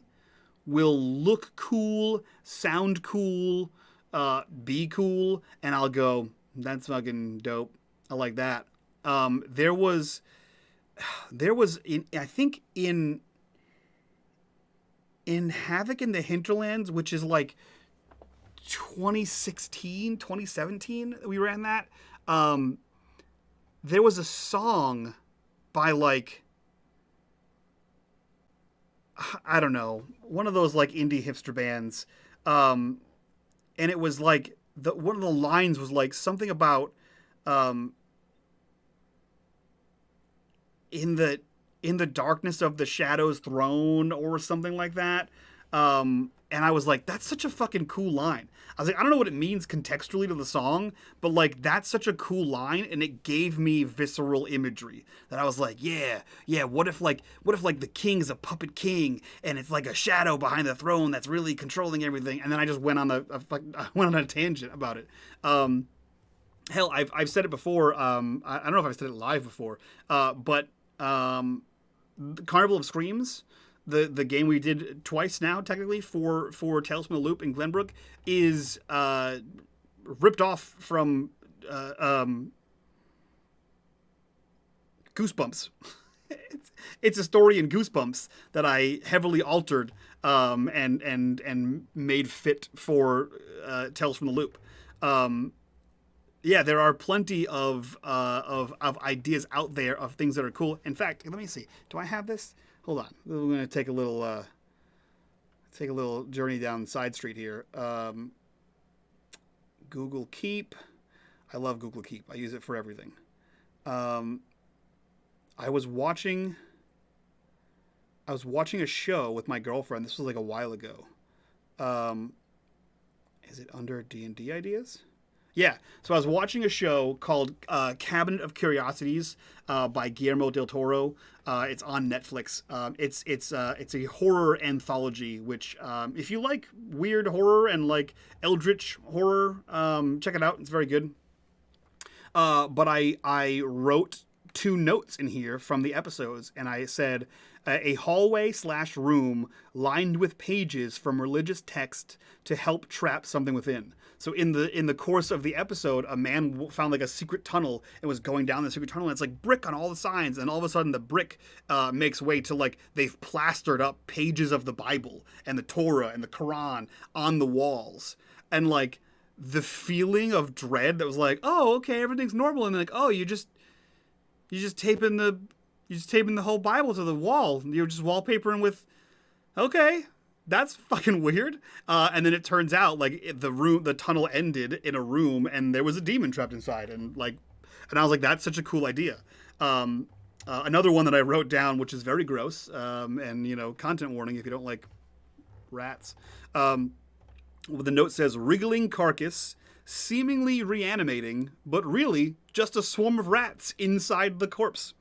[SPEAKER 1] will look cool, sound cool, be cool, and I'll go, that's fucking dope. I like that. There was I think in Havoc in the Hinterlands, which is like 2016, 2017, we ran that. There was a song by like, I don't know, one of those like indie hipster bands. and it was like one of the lines was like something about um, in the darkness of the shadow's throne or something like that. And I was like, that's such a fucking cool line. I was like, I don't know what it means contextually to the song, but like that's such a cool line, and it gave me visceral imagery that I was like, yeah, yeah. What if the king's a puppet king, and it's like a shadow behind the throne that's really controlling everything? And then I just went on I went on a tangent about it. Hell, I've said it before. I don't know if I've said it live before, but Carnival of Screams, the game we did twice now, technically, for Tales from the Loop in Glenbrook, is ripped off from Goosebumps. It's a story in Goosebumps that I heavily altered and made fit for Tales from the Loop. Yeah, there are plenty of ideas out there of things that are cool. In fact, let me see. Do I have this? Hold on. We're going to take a little journey down side street here. Google Keep. I love Google Keep. I use it for everything. I was watching a show with my girlfriend. This was like a while ago. Is it under D&D ideas? Yeah, so I was watching a show called Cabinet of Curiosities by Guillermo del Toro. It's on Netflix. It's a horror anthology, which if you like weird horror and like eldritch horror, check it out. It's very good. But I wrote 2 notes in here from the episodes, and I said a hallway/room lined with pages from religious text to help trap something within. So in the course of the episode, a man found like a secret tunnel and was going down the secret tunnel, and it's like brick on all the signs, and all of a sudden the brick makes way to like they've plastered up pages of the Bible and the Torah and the Quran on the walls, and like the feeling of dread that was like, oh, okay, everything's normal, and like, oh, you just taping the whole Bible to the wall. You're just wallpapering with, okay, that's fucking weird. And then it turns out like the tunnel ended in a room, and there was a demon trapped inside, and I was like, that's such a cool idea. Another one that I wrote down, which is very gross, and content warning if you don't like rats. The note says wriggling carcass, seemingly reanimating, but really just a swarm of rats inside the corpse,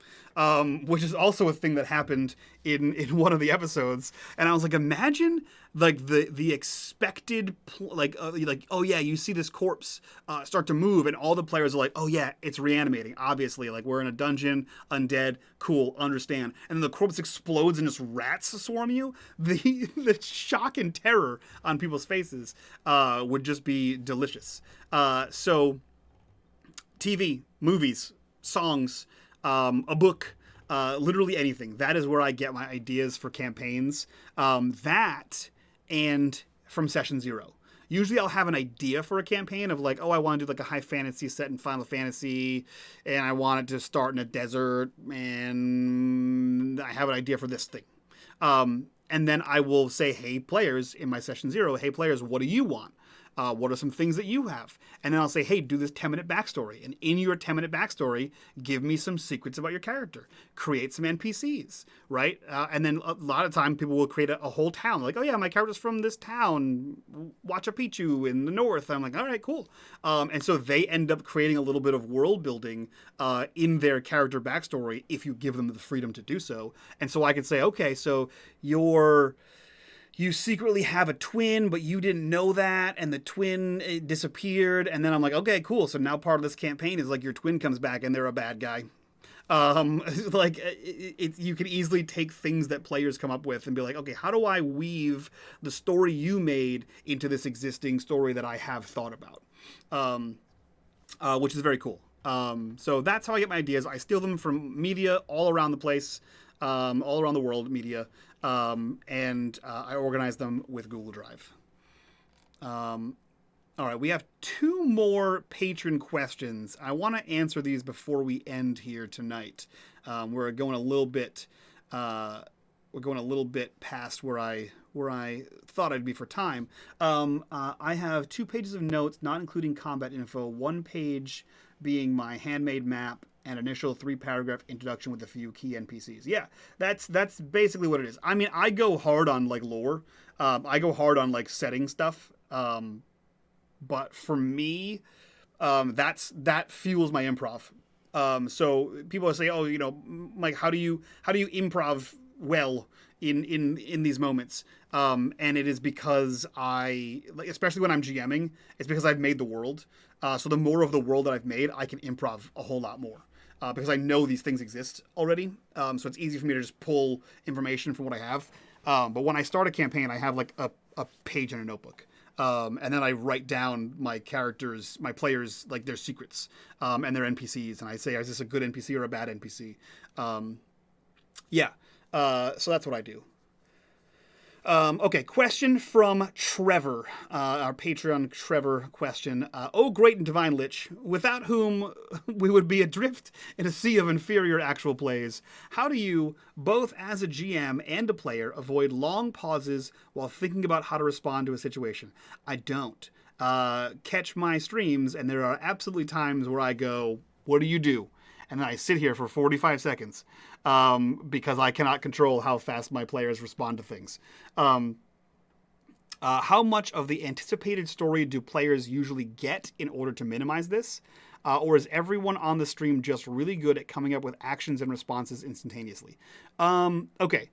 [SPEAKER 1] which is also a thing that happened in one of the episodes. And I was like, imagine like the expected oh yeah, you see this corpse start to move, and all the players are like, oh yeah, it's reanimating, obviously, like we're in a dungeon, undead, cool, understand. And then the corpse explodes and just rats swarm you. The shock and terror on people's faces would just be delicious. So TV, movies, songs, a book, literally anything. That is where I get my ideas for campaigns. That and from session 0. Usually I'll have an idea for a campaign of like, oh, I want to do like a high fantasy set in Final Fantasy, and I want it to start in a desert, and I have an idea for this thing. And then I will say, hey, players, in my session 0, hey, players, what do you want? What are some things that you have? And then I'll say, hey, do this 10-minute backstory. And in your 10-minute backstory, give me some secrets about your character. Create some NPCs, right? And then a lot of time people will create a whole town. Like, oh yeah, my character's from this town, Machu Picchu in the north. I'm like, all right, cool. And so they end up creating a little bit of world building in their character backstory if you give them the freedom to do so. And so I could say, okay, so you secretly have a twin, but you didn't know that, and the twin disappeared. And then I'm like, okay, cool. So now part of this campaign is like your twin comes back and they're a bad guy. You can easily take things that players come up with and be like, okay, how do I weave the story you made into this existing story that I have thought about? Which is very cool. So that's how I get my ideas. I steal them from media all around the place, all around the world, media. And I organize them with Google Drive. All right, we have 2 more patron questions. I want to answer these before we end here tonight. We're going a little bit we're going a little bit past where I thought I'd be for time. I have 2 pages of notes, not including combat info. 1 page being my handmade map, and initial 3-paragraph introduction with a few key NPCs. Yeah, that's basically what it is. I mean, I go hard on like lore. I go hard on like setting stuff. But for me, that fuels my improv. So people say, "Oh, you know, Mike, how do you improv well in these moments?" And it is because especially when I'm GMing, it's because I've made the world. So the more of the world that I've made, I can improv a whole lot more. Because I know these things exist already. So it's easy for me to just pull information from what I have. But when I start a campaign, I have like a page in a notebook. And then I write down my players, like their secrets, and their NPCs. And I say, is this a good NPC or a bad NPC? So that's what I do. Okay, question from Trevor, our Patreon Trevor question. Oh, great and divine Lich, without whom we would be adrift in a sea of inferior actual plays. How do you, both as a GM and a player, avoid long pauses while thinking about how to respond to a situation? I don't. Catch my streams, and there are absolutely times where I go, what do you do? And then I sit here for 45 seconds because I cannot control how fast my players respond to things. How much of the anticipated story do players usually get in order to minimize this? Or is everyone on the stream just really good at coming up with actions and responses instantaneously? Okay.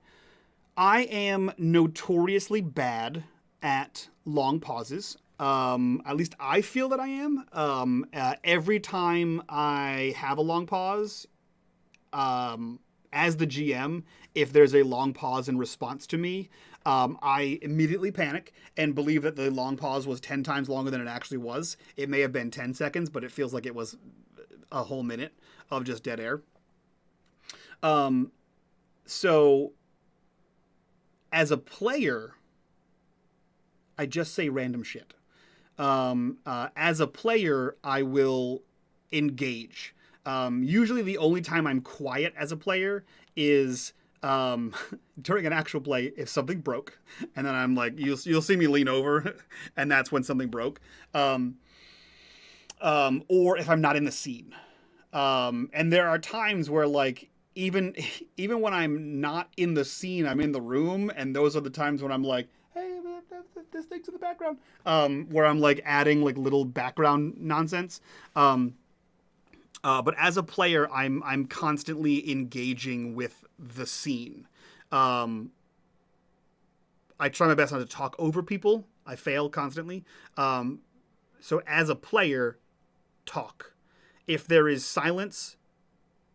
[SPEAKER 1] I am notoriously bad at long pauses. At least I feel that I am. Every time I have a long pause, as the GM, if there's a long pause in response to me, I immediately panic and believe that the long pause was 10 times longer than it actually was. It may have been 10 seconds, but it feels like it was a whole minute of just dead air. So as a player, I just say random shit. As a player, I will engage. Usually the only time I'm quiet as a player is during an actual play if something broke, and then I'm like, you'll see me lean over, and that's when something broke. Or if I'm not in the scene. And there are times where like even when I'm not in the scene, I'm in the room, and those are the times when I'm like, hey, this thing's in the background, where I'm like adding like little background nonsense. But as a player, I'm constantly engaging with the scene. I try my best not to talk over people. I fail constantly. So as a player, talk. If there is silence,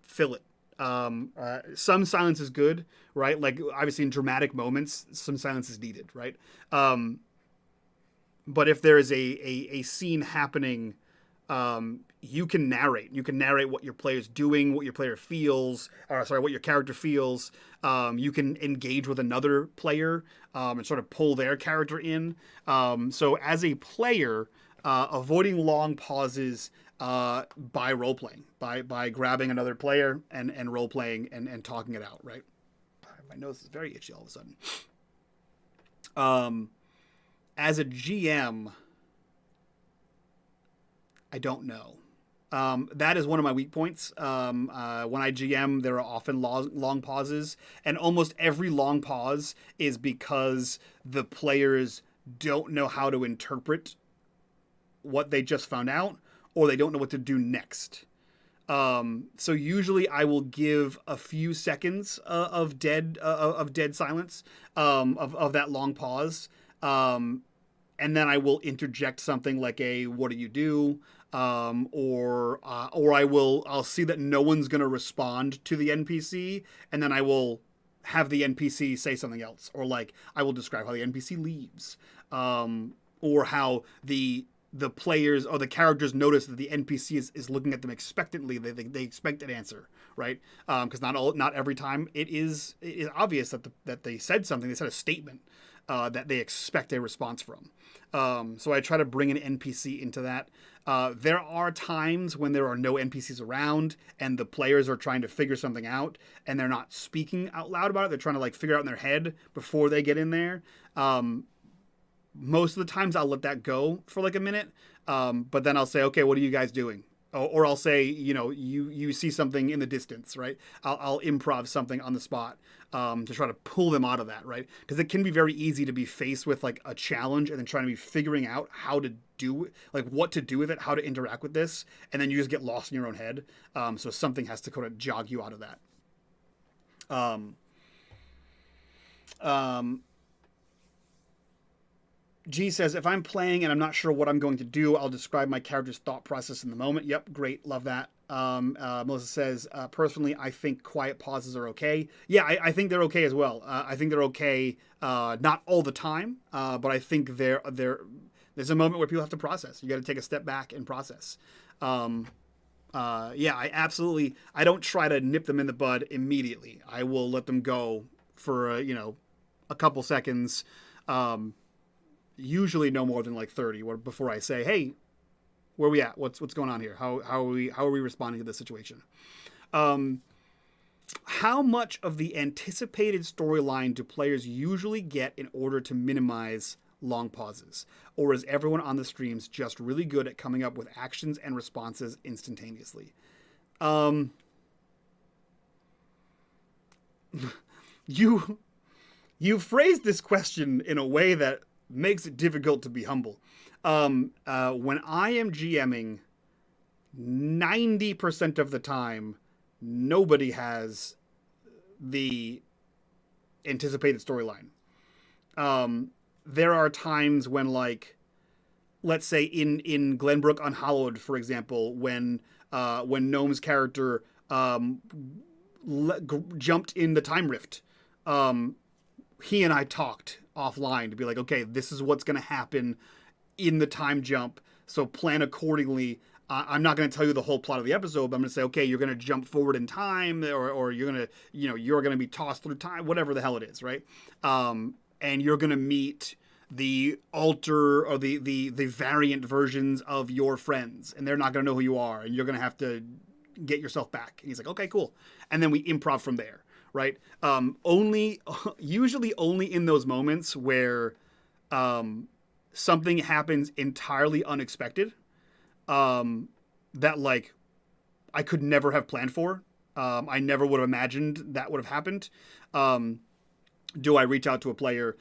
[SPEAKER 1] fill it. Some silence is good, right? Like obviously in dramatic moments, some silence is needed, right? But if there is a scene happening, you can narrate. You can narrate what your player's doing, what your player feels, what your character feels. You can engage with another player and sort of pull their character in. So as a player, avoiding long pauses by role-playing, by grabbing another player and role-playing and talking it out, right? My nose is very itchy all of a sudden. As a GM, I don't know. That is one of my weak points. When I GM, there are often long pauses, and almost every long pause is because the players don't know how to interpret what they just found out, or they don't know what to do next. So usually I will give a few seconds of dead silence, of that long pause, and then I will interject something like a "what do you do?" Or I'll see that no one's going to respond to the NPC, and then I will have the NPC say something else, or like I will describe how the NPC leaves, or how the players or the characters notice that the NPC is looking at them expectantly. They expect an answer, right? Because not every time it is obvious that they said something. They said a statement that they expect a response from. So I try to bring an NPC into that. There are times when there are no NPCs around and the players are trying to figure something out and they're not speaking out loud about it. They're trying to like figure out in their head before they get in there. Most of the times I'll let that go for like a minute. But then I'll say, okay, what are you guys doing? Or I'll say, you see something in the distance, right? I'll improv something on the spot to try to pull them out of that, right? Because it can be very easy to be faced with like a challenge and then trying to be figuring out how to do, like what to do with it, how to interact with this, and then you just get lost in your own head. So something has to kind of jog you out of that. G says, if I'm playing and I'm not sure what I'm going to do, I'll describe my character's thought process in the moment. Yep, great, love that. Melissa says, personally, I think quiet pauses are okay. Yeah, I think they're okay as well. I think they're okay, not all the time, but I think there's a moment where people have to process. You got to take a step back and process. Yeah, I don't try to nip them in the bud immediately. I will let them go for, a couple seconds, usually no more than like 30 before I say, hey, where are we at? What's going on here? How are we responding to this situation? How much of the anticipated storyline do players usually get in order to minimize long pauses? Or is everyone on the streams just really good at coming up with actions and responses instantaneously? You phrased this question in a way that makes it difficult to be humble. When I am GMing, 90% of the time, nobody has the anticipated storyline. There are times when, like, let's say in Glenbrook Unhallowed, for example, when Gnome's character jumped in the time rift, he and I talked offline to be like, okay, this is what's going to happen in the time jump, so plan accordingly. I'm not going to tell you the whole plot of the episode, but I'm going to say, okay, you're going to jump forward in time, or you're going to, you're going to be tossed through time, whatever the hell it is, right? And you're going to meet the alter or the variant versions of your friends, and they're not going to know who you are, and you're going to have to get yourself back. And he's like, okay, cool. And then we improv from there. Right. Usually only in those moments where something happens entirely unexpected, that like I could never have planned for. I never would have imagined that would have happened. Do I reach out to a player,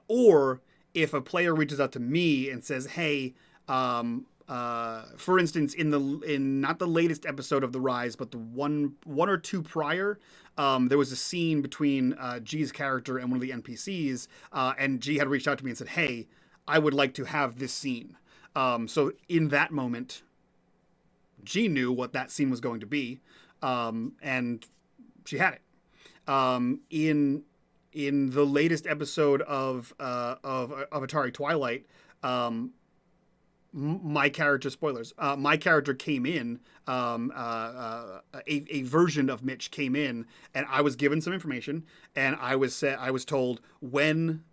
[SPEAKER 1] or if a player reaches out to me and says, hey, for instance, in not the latest episode of The Rise, but the one or two prior, there was a scene between G's character and one of the NPCs, and G had reached out to me and said, hey, I would like to have this scene. So in that moment, G knew what that scene was going to be, and she had it. In the latest episode of Atari Twilight, my character, spoilers, my character came in, a version of Mitch came in, and I was given some information, and I was told when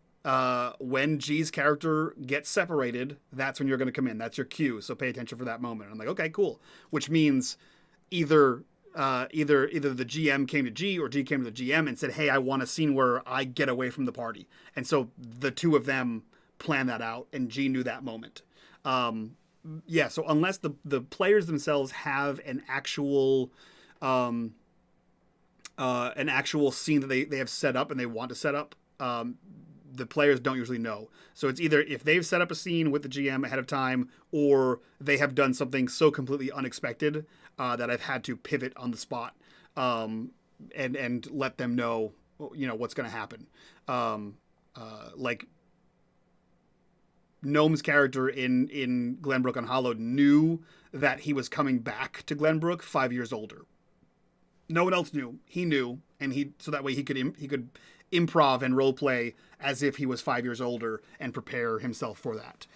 [SPEAKER 1] G's character gets separated, that's when you're going to come in. That's your cue. So pay attention for that moment. And I'm like, okay, cool. Which means either the GM came to G or G came to the GM and said, hey, I want a scene where I get away from the party. And so the two of them planned that out, and G knew that moment. Yeah, so unless the players themselves have an actual scene that they have set up and they want to set up, the players don't usually know. So it's either if they've set up a scene with the GM ahead of time, or they have done something so completely unexpected that I've had to pivot on the spot, and let them know, what's going to happen. Like Gnome's character in Glenbrook Unhallowed knew that he was coming back to Glenbrook 5 years older. No one else knew. He knew, and so that way he could improv and role play as if he was 5 years older and prepare himself for that.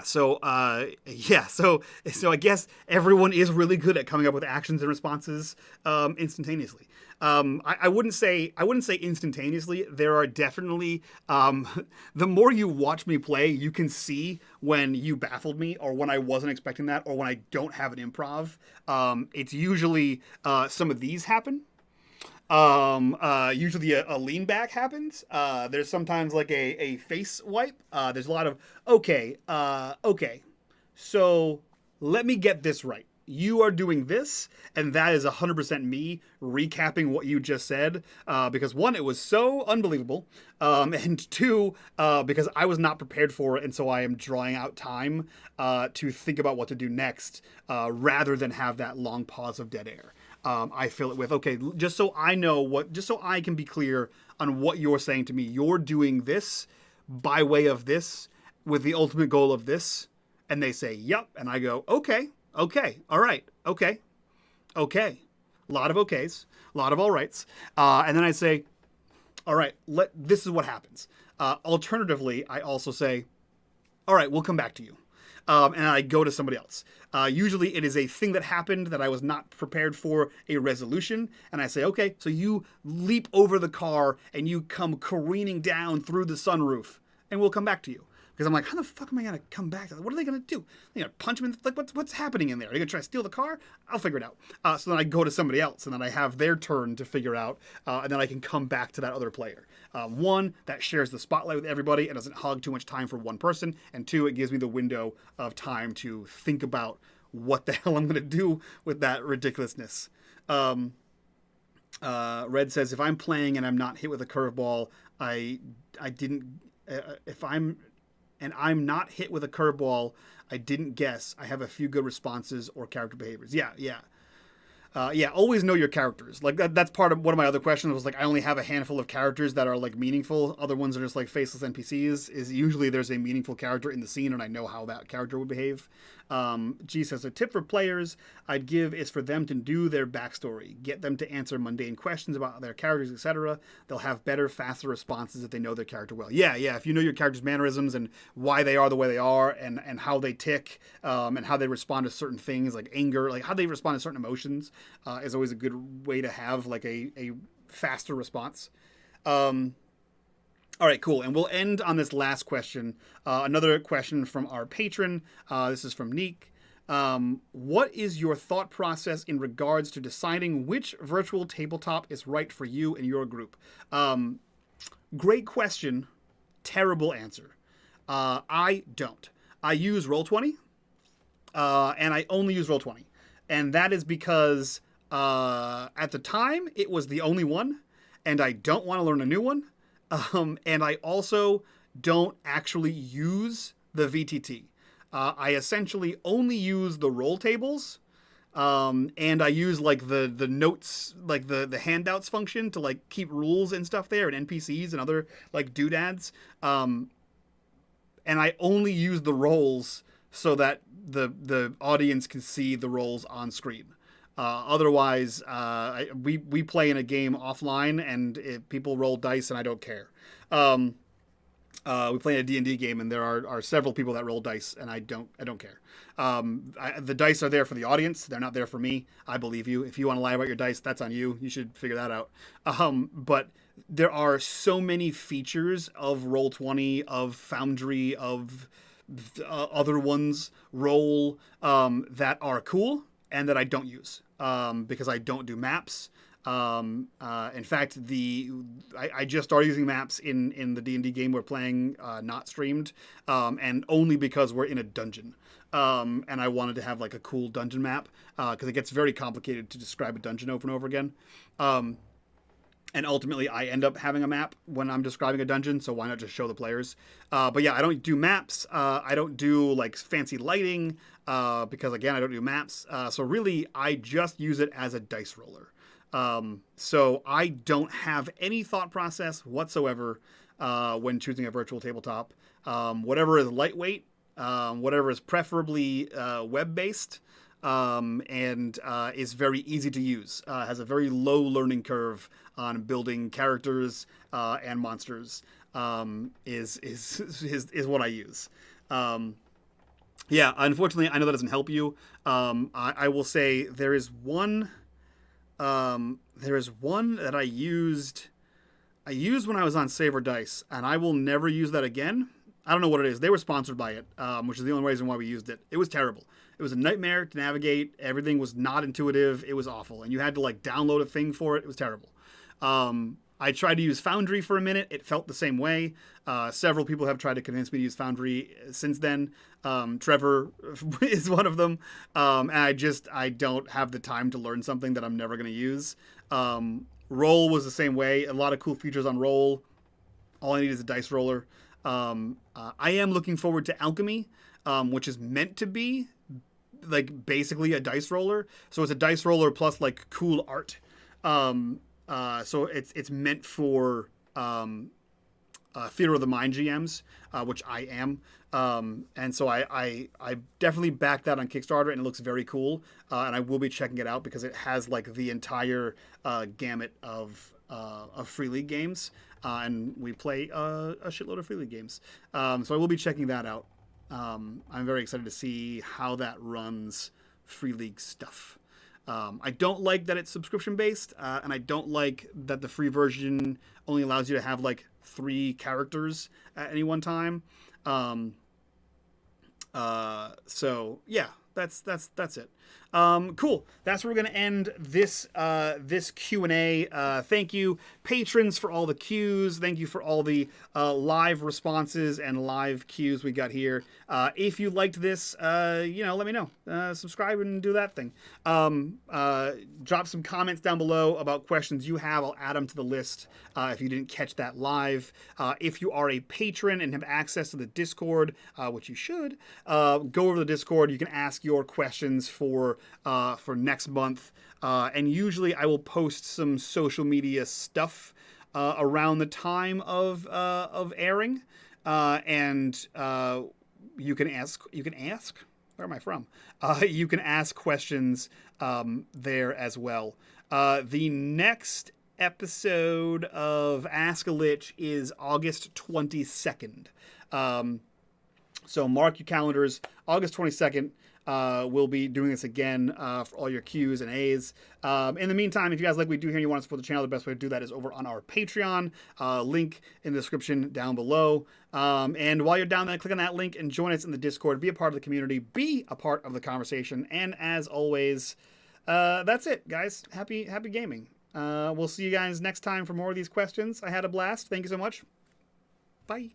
[SPEAKER 1] So I guess everyone is really good at coming up with actions and responses instantaneously. I wouldn't say instantaneously. There are definitely the more you watch me play, you can see when you baffled me or when I wasn't expecting that or when I don't have an improv. It's usually some of these happen. Usually a lean back happens. There's sometimes like a face wipe. There's a lot of okay. So let me get this right. You are doing this, and that is 100% me recapping what you just said. Because one, it was so unbelievable, and two, because I was not prepared for it, and so I am drawing out time to think about what to do next, rather than have that long pause of dead air. I fill it with okay, just so I know just so I can be clear on what you're saying to me. You're doing this by way of this with the ultimate goal of this, and they say yep, and I go okay, all right, okay, a lot of okays, a lot of all rights, and then I say all right, this is what happens. Alternatively, I also say all right, we'll come back to you. And I go to somebody else. Usually it is a thing that happened that I was not prepared for, a resolution, and I say, okay, so you leap over the car and you come careening down through the sunroof, and we'll come back to you. Because I'm like, how the fuck am I gonna come back to that? What are they gonna do? They gonna punch him in like what's happening in there? Are they gonna try to steal the car? I'll figure it out. So then I go to somebody else, and then I have their turn to figure out, and then I can come back to that other player. One, that shares the spotlight with everybody and doesn't hog too much time for one person, and two, it gives me the window of time to think about what the hell I'm gonna do with that ridiculousness. Red says, if I'm playing and I'm not hit with a curveball, I didn't. If I'm not hit with a curveball, I didn't guess. I have a few good responses or character behaviors. Yeah, always know your characters. Like that's part of one of my other questions was like I only have a handful of characters that are like meaningful. Other ones are just like faceless NPCs. Is usually there's a meaningful character in the scene and I know how that character would behave. G says a tip for players I'd give is for them to do their backstory, get them to answer mundane questions about their characters, etc. They'll have better, faster responses if they know their character well. Yeah. If you know your character's mannerisms and why they are the way they are, and how they tick, and how they respond to certain things like anger, like how they respond to certain emotions, is always a good way to have like a faster response. All right, cool. And we'll end on this last question. Another question from our patron. This is from Neek. What is your thought process in regards to deciding which virtual tabletop is right for you and your group? Great question. Terrible answer. I don't. I use Roll20, and I only use Roll20. And that is because at the time it was the only one, and I don't want to learn a new one. And I also don't actually use the VTT. I essentially only use the roll tables, and I use like the notes, like the handouts function to like keep rules and stuff there, and NPCs and other like doodads. And I only use the rolls so that the audience can see the rolls on screen. Otherwise, we play in a game offline, and people roll dice, and I don't care. We play in a D&D game, and there are several people that roll dice, and I don't care. The dice are there for the audience; they're not there for me. I believe you. If you want to lie about your dice, that's on you. You should figure that out. But there are so many features of Roll20, of Foundry, of other ones, Roll, that are cool and that I don't use. Because I don't do maps. In fact, I just started using maps in the D&D game we're playing, not streamed, and only because we're in a dungeon. And I wanted to have like a cool dungeon map, because it gets very complicated to describe a dungeon over and over again. And ultimately, I end up having a map when I'm describing a dungeon, so why not just show the players? But yeah, I don't do maps. I don't do like fancy lighting, because again, I don't do maps. So really, I just use it as a dice roller. So I don't have any thought process whatsoever when choosing a virtual tabletop. Whatever is lightweight, whatever is preferably web-based, and is very easy to use. Has a very low learning curve on building characters and monsters. Is what I use. Yeah, unfortunately, I know that doesn't help you. I will say there is one. There is one that I used. I used when I was on Saver Dice, and I will never use that again. I don't know what it is. They were sponsored by it, which is the only reason why we used it. It was terrible. It was a nightmare to navigate. Everything was not intuitive. It was awful, and you had to like download a thing for it. It was terrible. I tried to use Foundry for a minute. It felt the same way. Several people have tried to convince me to use Foundry since then. Trevor is one of them. And I don't have the time to learn something that I'm never going to use. Roll was the same way. A lot of cool features on Roll. All I need is a dice roller. I am looking forward to Alchemy, which is meant to be like basically a dice roller. So it's a dice roller plus like cool art. So it's meant for Theater of the Mind GMs, which I am. And so I definitely backed that on Kickstarter, and it looks very cool. And I will be checking it out because it has like the entire gamut of Free League games. And we play a shitload of Free League games. So I will be checking that out. I'm very excited to see how that runs Free League stuff. I don't like that it's subscription based, and I don't like that the free version only allows you to have like 3 characters at any one time. So yeah, that's it. Cool. That's where we're gonna end this this Q&A. Thank you, patrons, for all the Qs. Thank you for all the live responses and live Qs we got here. If you liked this, let me know. Subscribe and do that thing. Drop some comments down below about questions you have. I'll add them to the list if you didn't catch that live. If you are a patron and have access to the Discord, which you should, go over to the Discord. You can ask your questions for next month, and usually I will post some social media stuff around the time of airing, and you can ask. Where am I from? You can ask questions there as well. The next episode of Ask a Lich is August 22nd. So mark your calendars. August 22nd. We'll be doing this again for all your Qs and As. In the meantime, if you guys like what we do here and you want to support the channel, the best way to do that is over on our Patreon. Link in the description down below. And while you're down there, click on that link and join us in the Discord. Be a part of the community. Be a part of the conversation. And as always, that's it, guys. Happy gaming. We'll see you guys next time for more of these questions. I had a blast. Thank you so much. Bye.